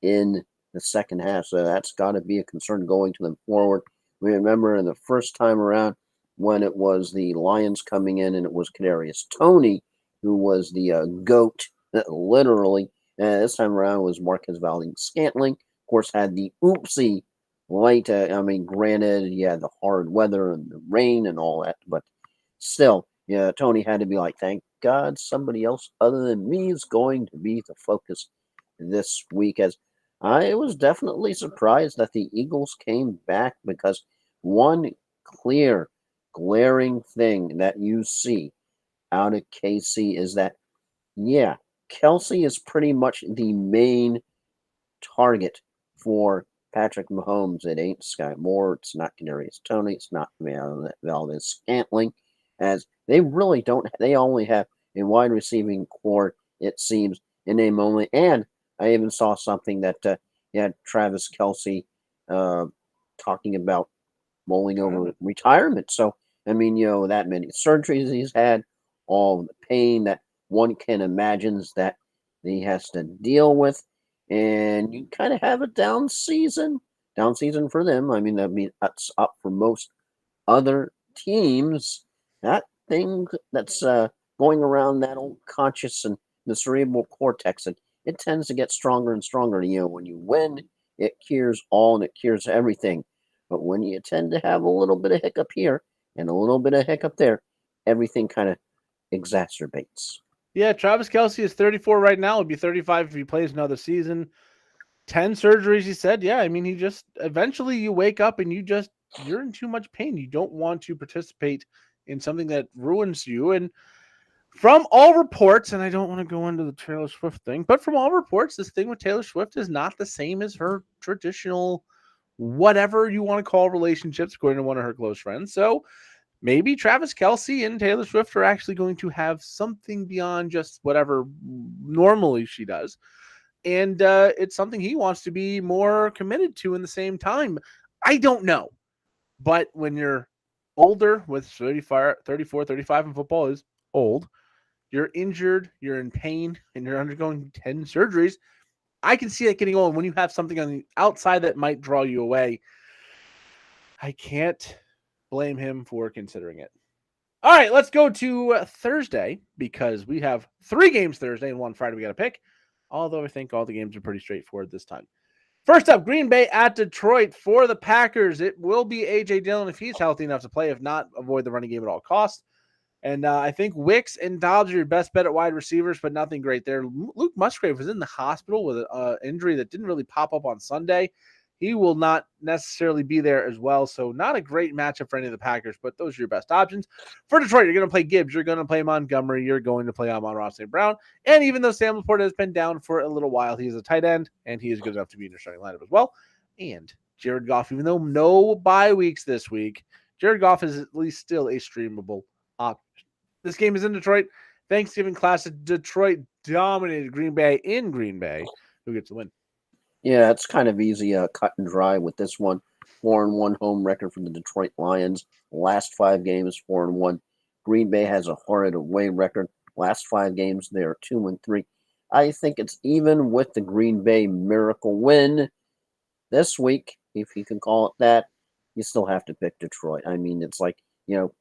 in the second half. So that's got to be a concern going to them forward. We remember in the first time around when it was the Lions coming in and it was Kadarius Toney who was the goat, literally. And this time around was Marquez Valdes-Scantling. Of course, had the oopsie late. I mean, granted, you had the hard weather and the rain and all that, but still, yeah, Toney had to be like, thank God somebody else other than me is going to be the focus this week. As I was definitely surprised that the Eagles came back because one clear, glaring thing that you see out of KC is that, yeah, Kelsey is pretty much the main target for Patrick Mahomes. It ain't Sky Moore. It's not Kadarius Toney. It's not Valdes-Scantling. As they really don't, they only have a wide receiving core, it seems, in name only. And I even saw something that you had Travis Kelsey talking about mulling over retirement. So, I mean, that many surgeries he's had, all the pain that one can imagine that he has to deal with, and you kind of have a down season for them. I mean, that's up for most other teams. That thing that's going around that old conscious and the cerebral cortex, and it tends to get stronger and stronger. When you win, it cures all and it cures everything. But when you tend to have a little bit of hiccup here and a little bit of hiccup there, everything kind of exacerbates. Yeah, Travis Kelsey is 34 right now. He'll be 35 if he plays another season. 10 surgeries, he said. Yeah, I mean, he just eventually you wake up and you're in too much pain. You don't want to participate in something that ruins you. And from all reports, and I don't want to go into the Taylor Swift thing, but from all reports, this thing with Taylor Swift is not the same as her traditional, whatever you want to call relationships, according to one of her close friends. So maybe Travis Kelsey and Taylor Swift are actually going to have something beyond just whatever normally she does. And it's something he wants to be more committed to in the same time. I don't know. But when you're older, with 35, 34, 35 in football is old, you're injured, you're in pain, and you're undergoing 10 surgeries, I can see that getting old. When you have something on the outside that might draw you away, I can't blame him for considering it. All right, let's go to Thursday because we have 3 games Thursday and 1 Friday we got to pick. Although I think all the games are pretty straightforward this time. First up, Green Bay at Detroit for the Packers. It will be A.J. Dillon if he's healthy enough to play. If not, avoid the running game at all costs. And I think Wicks and Dobbs are your best bet at wide receivers, but nothing great there. Luke Musgrave was in the hospital with an injury that didn't really pop up on Sunday. He will not necessarily be there as well. So not a great matchup for any of the Packers, but those are your best options. For Detroit, you're going to play Gibbs. You're going to play Montgomery. You're going to play Amon-Ra St. Brown. And even though Sam Laporta has been down for a little while, he is a tight end, and he is good enough to be in your starting lineup as well. And Jared Goff, even though no bye weeks this week, Jared Goff is at least still a streamable option. This game is in Detroit. Thanksgiving Classic. Detroit dominated Green Bay in Green Bay. Who gets the win? Yeah, it's kind of easy, cut and dry with this one. 4-1 home record for the Detroit Lions. Last 5 games, 4-1. Green Bay has a horrid away record. Last 5 games, they are 2-3. I think it's even with the Green Bay miracle win this week, if you can call it that. You still have to pick Detroit. I mean, it's like,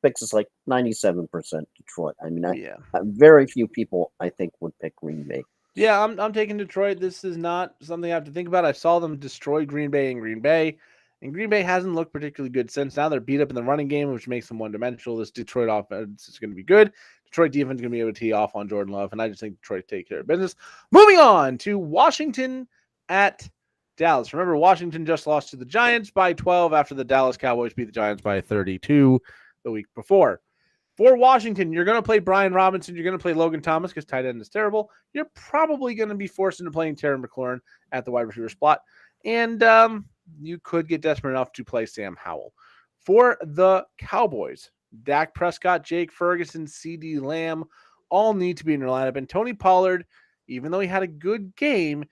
picks is like 97% Detroit. I mean, Yeah. very few people, I think, would pick Green Bay. Yeah, I'm taking Detroit. This is not something I have to think about. I saw them destroy Green Bay in Green Bay, and Green Bay hasn't looked particularly good since. Now they're beat up in the running game, which makes them one-dimensional. This Detroit offense is going to be good. Detroit defense is going to be able to tee off on Jordan Love, and I just think Detroit take care of business. Moving on to Washington at Dallas. Remember, Washington just lost to the Giants by 12 after the Dallas Cowboys beat the Giants by 32 the week before. For Washington, you're going to play Brian Robinson. You're going to play Logan Thomas because tight end is terrible. You're probably going to be forced into playing Terry McLaurin at the wide receiver spot. And you could get desperate enough to play Sam Howell. For the Cowboys, Dak Prescott, Jake Ferguson, CeeDee Lamb all need to be in your lineup. And Tony Pollard, even though he had a good game,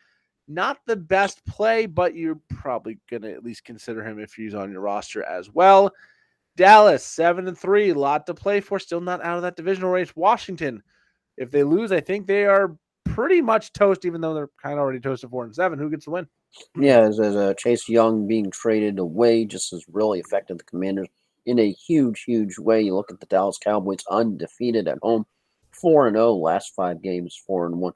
not the best play, but you're probably going to at least consider him if he's on your roster as well. Dallas 7-3, lot to play for, still not out of that divisional race. Washington, if they lose, I think they are pretty much toast, even though they're kind of already toasted 4-7. Who gets the win? Yeah, as Chase Young being traded away just has really affected the Commanders in a huge, huge way. You look at the Dallas Cowboys undefeated at home, 4-0 last 5 games, 4-1.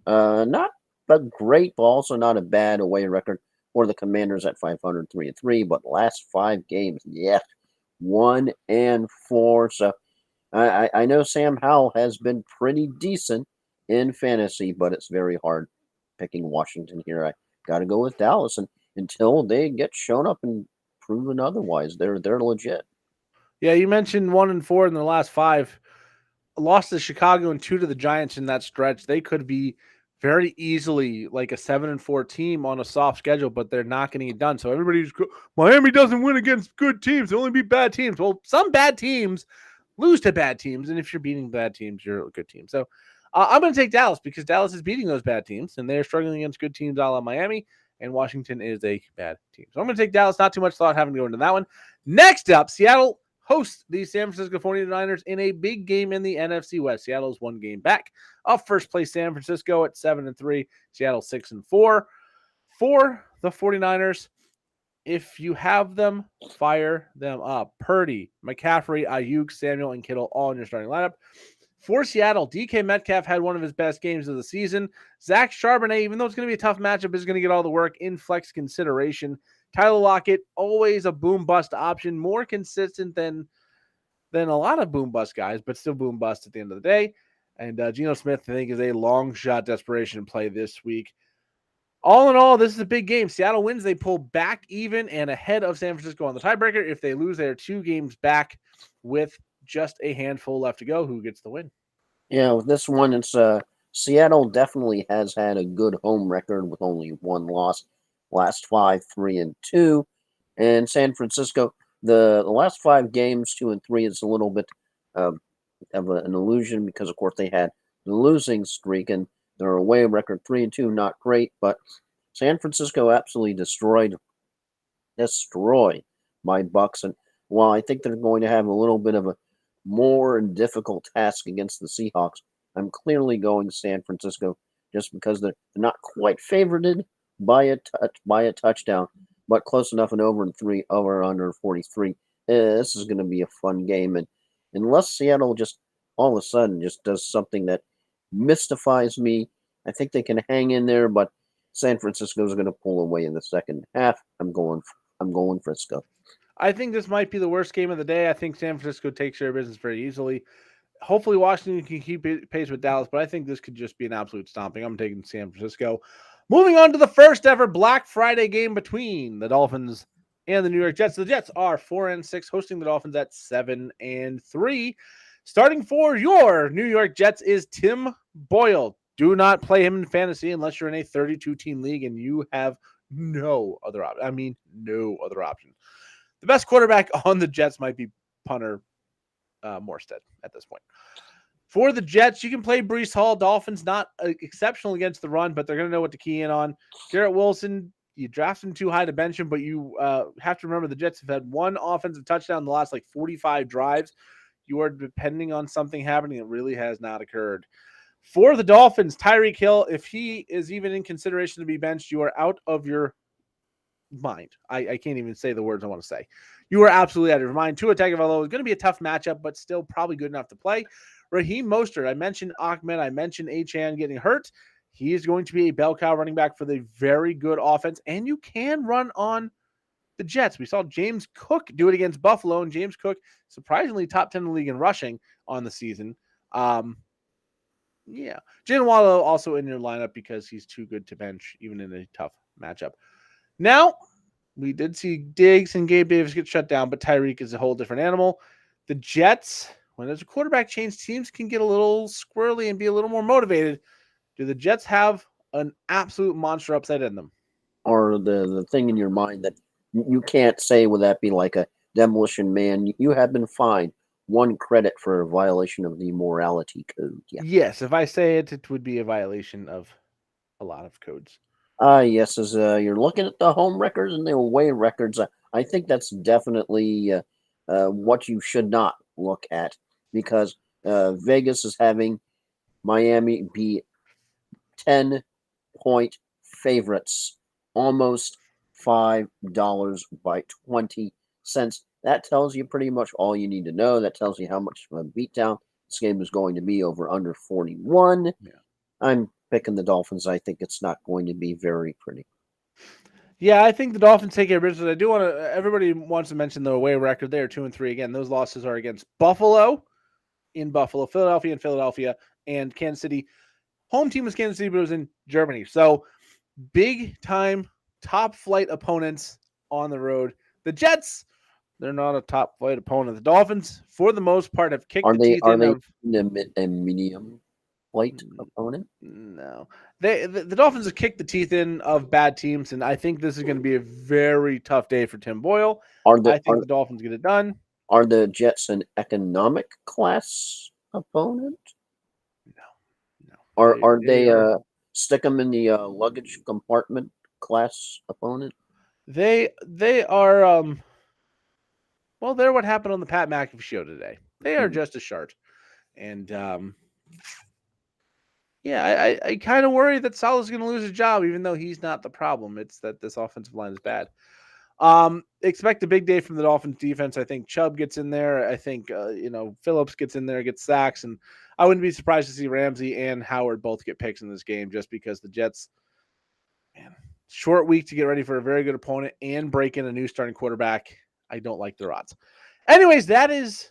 Not a great, but also not a bad away record for the Commanders at 500, 3-3. But last 5 games, yeah, 1-4. So I know Sam Howell has been pretty decent in fantasy, but it's very hard picking Washington here. I got to go with Dallas, and until they get shown up and proven otherwise, they're legit. Yeah, you mentioned 1-4 in the last 5. Lost to Chicago and 2 to the Giants in that stretch. They could be very easily like a 7-4 team on a soft schedule, but they're not getting it done. So everybody's Miami doesn't win against good teams; they only beat bad teams. Well, some bad teams lose to bad teams, and if you're beating bad teams, you're a good team. So I'm going to take Dallas because Dallas is beating those bad teams, and they're struggling against good teams, a la Miami. And Washington is a bad team. So I'm going to take Dallas. Not too much thought having to go into that one. Next up, Seattle host the San Francisco 49ers in a big game in the NFC West. Seattle's 1 game back. Up first place San Francisco at 7-3. Seattle 6-4. For the 49ers, if you have them, fire them up. Purdy, McCaffrey, Ayuk, Samuel, and Kittle all in your starting lineup. For Seattle, DK Metcalf had one of his best games of the season. Zach Charbonnet, even though it's going to be a tough matchup, is going to get all the work in flex consideration. Tyler Lockett, always a boom-bust option, more consistent than a lot of boom-bust guys, but still boom-bust at the end of the day. And Geno Smith, I think, is a long-shot desperation play this week. All in all, this is a big game. Seattle wins. They pull back even and ahead of San Francisco on the tiebreaker. If they lose, they're 2 games back with just a handful left to go. Who gets the win? Yeah, with this one, it's Seattle definitely has had a good home record with only 1 loss. Last 5, 3-2. And San Francisco, the last 5 games, 2-3, is a little bit of an illusion because, of course, they had the losing streak and their away record 3-2, not great. But San Francisco absolutely destroyed my Bucks. And while I think they're going to have a little bit of a more difficult task against the Seahawks, I'm clearly going San Francisco just because they're not quite favorited by a touchdown, but close enough and over under 43. This is going to be a fun game, and unless Seattle just all of a sudden just does something that mystifies me, I think they can hang in there. But San Francisco is going to pull away in the second half. I'm going Frisco. I think this might be the worst game of the day. I think San Francisco takes care of business very easily. Hopefully, Washington can keep pace with Dallas, but I think this could just be an absolute stomping. I'm taking San Francisco. Moving on to the first ever Black Friday game between the Dolphins and the New York Jets. The Jets are 4-6, hosting the Dolphins at 7-3. Starting for your New York Jets is Tim Boyle. Do not play him in fantasy unless you're in a 32-team league and you have no other option. I mean, no other option. The best quarterback on the Jets might be punter Morstead at this point. For the Jets, you can play Breece Hall. Dolphins not exceptional against the run, but they're going to know what to key in on. Garrett Wilson, you draft him too high to bench him, but you have to remember the Jets have had 1 offensive touchdown in the last 45 drives. You are depending on something happening that really has not occurred. For the Dolphins, Tyreek Hill, if he is even in consideration to be benched, you are out of your mind. I can't even say the words I want to say. You are absolutely out of your mind. Tua Tagovailoa is going to be a tough matchup, but still probably good enough to play. Raheem Mostert, I mentioned Ahmed, I mentioned Achane getting hurt. He is going to be a bell cow running back for the very good offense, and you can run on the Jets. We saw James Cook do it against Buffalo, and James Cook, surprisingly, top 10 in the league in rushing on the season. Yeah. Jalen Waddle also in your lineup because he's too good to bench, even in a tough matchup. Now, we did see Diggs and Gabe Davis get shut down, but Tyreek is a whole different animal. The Jets, when there's a quarterback change, teams can get a little squirrely and be a little more motivated. Do the Jets have an absolute monster upside in them? Or the thing in your mind that you can't say, would that be like a Demolition Man? You have been fined 1 credit for a violation of the morality code. Yeah. Yes, if I say it, it would be a violation of a lot of codes. Yes, as you're looking at the home records and the away records, I think that's definitely what you should not look at, because Vegas is having Miami be 10-point favorites, almost $5 by 20 cents. That tells you pretty much all you need to know. That tells you how much of a beatdown this game is going to be, over under 41. Yeah. I'm picking the Dolphins. I think it's not going to be very pretty. Yeah, I think the Dolphins take it. I do want to. Everybody wants to mention the away record. They are 2-3 again. Those losses are against Buffalo, in Buffalo, Philadelphia, and Kansas City. Home team was Kansas City, but it was in Germany. So big time, top flight opponents on the road. The Jets, they're not a top flight opponent. The Dolphins, for the most part, have kicked the teeth in of a medium flight opponent? No, the Dolphins have kicked the teeth in of bad teams, and I think this is going to be a very tough day for Tim Boyle. I think the Dolphins get it done. Are the Jets an economic class opponent? No. Are they stick them in the luggage compartment class opponent? They are well, they're what happened on the Pat McAfee show today. They are just a shart, and yeah, I kind of worry that Salah's going to lose his job, even though he's not the problem. It's that this offensive line is bad. Expect a big day from the Dolphins defense. I think Chubb gets in there. I think Phillips gets in there, gets sacks, and I wouldn't be surprised to see Ramsey and Howard both get picks in this game, just because the Jets, man, short week to get ready for a very good opponent and break in a new starting quarterback. I don't like their odds. Anyways, that is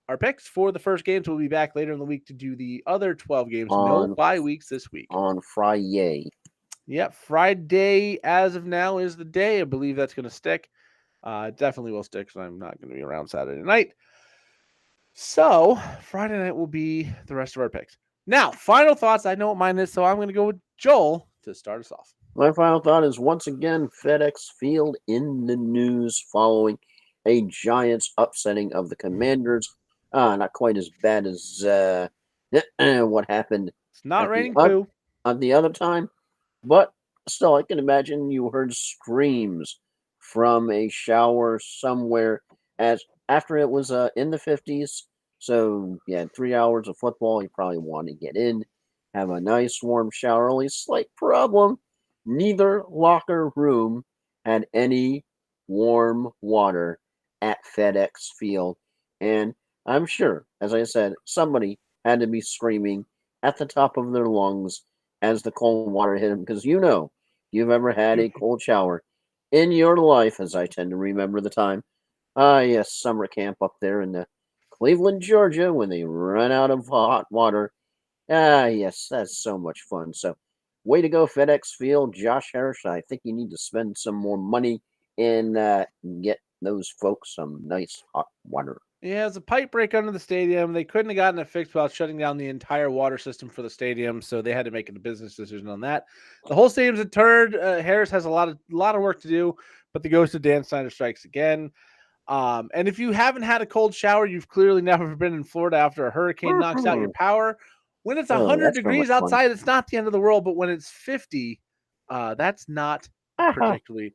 our picks for the first games. We'll be back later in the week to do the other 12 games. No bye weeks this week. On Friday. Yep, Friday as of now is the day. I believe that's going to stick. Definitely will stick because I'm not going to be around Saturday night. So Friday night will be the rest of our picks. Now, final thoughts. I know what mine is, so I'm going to go with Joel to start us off. My final thought is, once again, FedEx Field in the news following a Giants upsetting of the Commanders. Not quite as bad as what happened. It's not raining poo. At the other time, but still, I can imagine you heard screams from a shower somewhere as after it was in the 50s. So yeah, 3 hours of football, you probably want to get in, have a nice warm shower. Only slight problem: neither locker room had any warm water at FedEx Field, and I'm sure, as I said, somebody had to be screaming at the top of their lungs as the cold water hit them, because you've ever had a cold shower in your life, as I tend to remember the time. Yes, summer camp up there in Cleveland, Georgia, when they run out of hot water. Yes, that's so much fun. So, way to go, FedEx Field. Josh Harris, I think you need to spend some more money and get those folks some nice hot water. Yeah, it's a pipe break under the stadium. They couldn't have gotten it fixed without shutting down the entire water system for the stadium, so they had to make a business decision on that. The whole stadium's a turd. Harris has a lot of work to do, but the ghost of Dan Snyder strikes again. And if you haven't had a cold shower, you've clearly never been in Florida after a hurricane knocks out your power. When it's 100 degrees outside, it's not the end of the world, but when it's 50, that's not particularly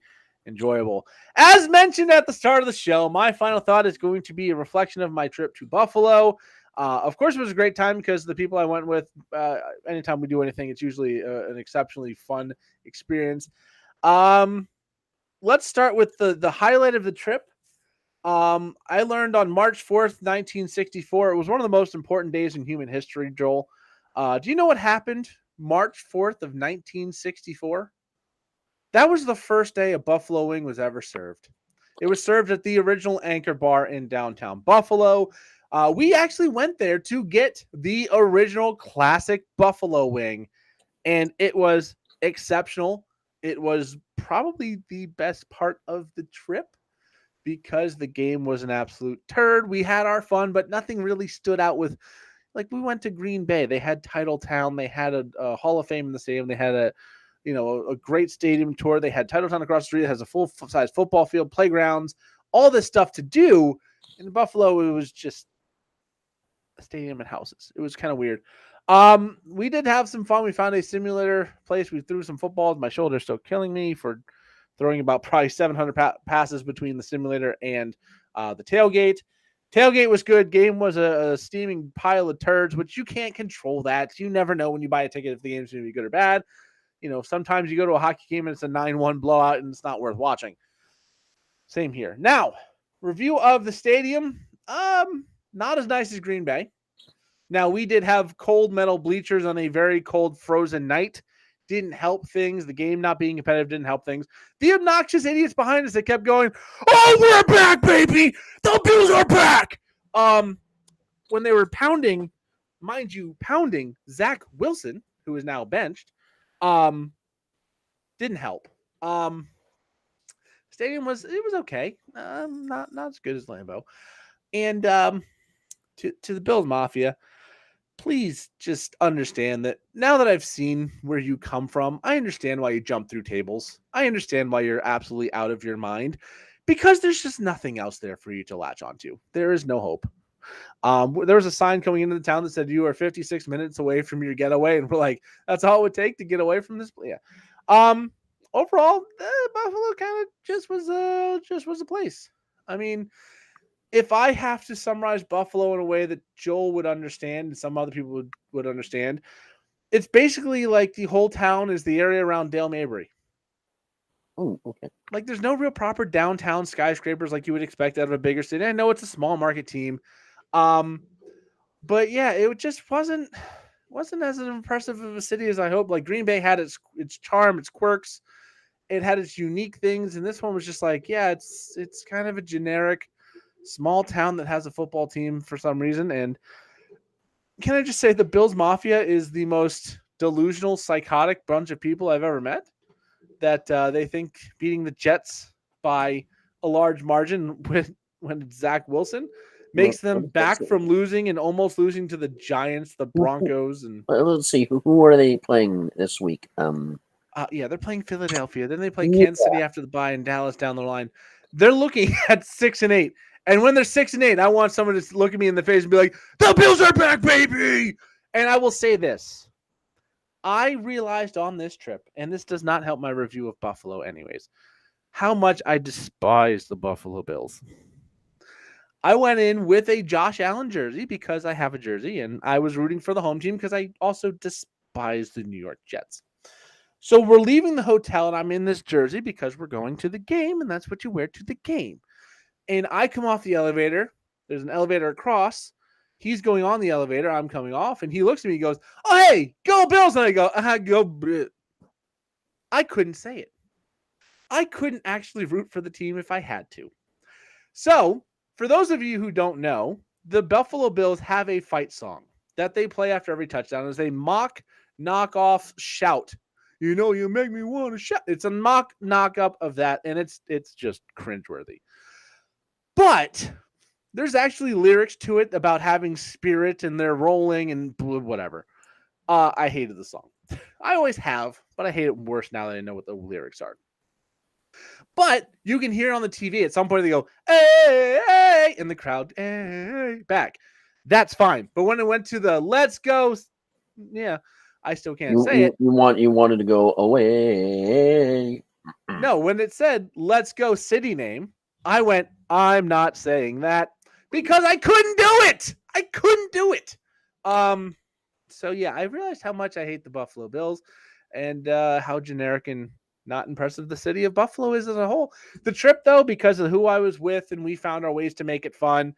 enjoyable. As mentioned at the start of the show, my final thought is going to be a reflection of my trip to Buffalo. Of course, it was a great time because the people I went with, anytime we do anything, it's usually an exceptionally fun experience. Let's start with the highlight of the trip. I learned on March 4th, 1964, it was one of the most important days in human history, Joel. Do you know what happened March 4th of 1964. That was the first day a buffalo wing was ever served. It was served at the original Anchor Bar in downtown Buffalo. We actually went there to get the original classic buffalo wing, and it was exceptional. It was probably the best part of the trip because the game was an absolute turd. We had our fun, but nothing really stood out with. Like, we went to Green Bay. They had Titletown. They had a Hall of Fame in the stadium. They had a great stadium tour. They had Titletown across the street. It has a full size football field, playgrounds, all this stuff to do. In Buffalo, it was just a stadium and houses. It was kind of weird. We did have some fun. We found a simulator place. We threw some footballs. My shoulder's still killing me for throwing about probably 700 passes between the simulator and the tailgate. Tailgate was good. Game was a steaming pile of turds, which you can't control that. You never know when you buy a ticket if the game's going to be good or bad. Sometimes you go to a hockey game and it's a 9-1 blowout and it's not worth watching. Same here. Now, review of the stadium. Not as nice as Green Bay. Now, we did have cold metal bleachers on a very cold frozen night. Didn't help things. The game not being competitive didn't help things. The obnoxious idiots behind us that kept going, "Oh, we're back, baby! The Bills are back!" When they were pounding Zach Wilson, who is now benched, didn't help. Stadium was okay. Not as good as Lambeau. And to the Bills Mafia, please just understand that now that I've seen where you come from, I understand why you jump through tables. I understand why you're absolutely out of your mind, because there's just nothing else there for you to latch onto. There is no hope. There was a sign coming into the town that said you are 56 minutes away from your getaway, and we're like, that's all it would take to get away from this. Yeah. Overall, Buffalo kind of just was a place. I mean, if I have to summarize Buffalo in a way that Joel would understand and some other people would understand, it's basically like the whole town is the area around Dale Mabry. Oh, okay. Like, there's no real proper downtown skyscrapers like you would expect out of a bigger city. I know it's a small market team. But yeah, it just wasn't as impressive of a city as I hoped. Like, Green Bay had its charm, its quirks. It had its unique things. And this one was just like, yeah, it's kind of a generic small town that has a football team for some reason. And can I just say the Bills Mafia is the most delusional, psychotic bunch of people I've ever met, that they think beating the Jets by a large margin when it's Zach Wilson makes them back from losing and almost losing to the Giants, the Broncos. And let's see, who are they playing this week? They're playing Philadelphia. Then they play Kansas City after the bye and Dallas down the line. They're looking at 6-8. And when they're 6-8, I want someone to look at me in the face and be like, "The Bills are back, baby!" And I will say this. I realized on this trip, and this does not help my review of Buffalo anyways, how much I despise the Buffalo Bills. I went in with a Josh Allen jersey because I have a jersey, and I was rooting for the home team because I also despise the New York Jets. So we're leaving the hotel, and I'm in this jersey because we're going to the game, and that's what you wear to the game. And I come off the elevator. There's an elevator across. He's going on the elevator. I'm coming off. And he looks at me. He goes, "Oh, hey, go Bills." And I go, go. Bleh. I couldn't say it. I couldn't actually root for the team if I had to. So, for those of you who don't know, the Buffalo Bills have a fight song that they play after every touchdown as a mock knockoff shout. You make me want to shout. It's a mock knockup of that, and it's just cringeworthy. But there's actually lyrics to it about having spirit and they're rolling and whatever. I hated the song. I always have, but I hate it worse now that I know what the lyrics are. But you can hear on the TV at some point they go, "Hey, hey," in the crowd, "Hey," back. That's fine. But when it went to the "Let's go," yeah, I still can't say it. You wanted to go away. No, when it said "Let's go" city name, I went, I'm not saying that because I couldn't do it. I couldn't do it. So yeah, I realized how much I hate the Buffalo Bills and how generic and not impressive the city of Buffalo is as a whole. The trip, though, because of who I was with and we found our ways to make it fun,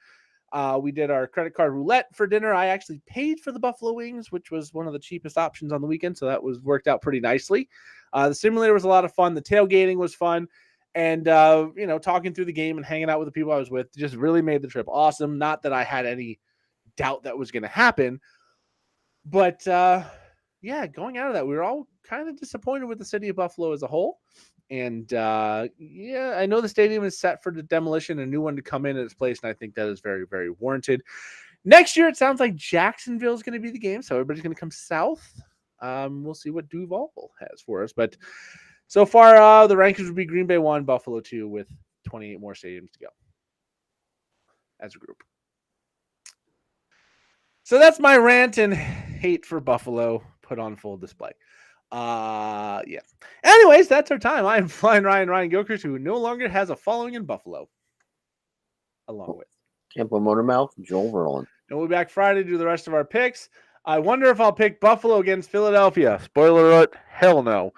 We did our credit card roulette for dinner. I actually paid for the buffalo wings, which was one of the cheapest options on the weekend, so that was worked out pretty nicely. The simulator was a lot of fun. The tailgating was fun. And, talking through the game and hanging out with the people I was with just really made the trip awesome. Not that I had any doubt that was going to happen. But, going out of that, we were all kind of disappointed with the city of Buffalo as a whole. And, I know the stadium is set for the demolition, a new one to come in its place, and I think that is very, very warranted. Next year, it sounds like Jacksonville is going to be the game, so everybody's going to come south. We'll see what Duval has for us. But so far, the rankings would be Green Bay 1, Buffalo 2, with 28 more stadiums to go as a group. So that's my rant and hate for Buffalo put on full display. Anyways, that's our time. I am Flying Ryan Gilchrist, who no longer has a following in Buffalo. Along with Tampa Motormouth, Joel Verlin. And we'll be back Friday to do the rest of our picks. I wonder if I'll pick Buffalo against Philadelphia. Spoiler alert, hell no.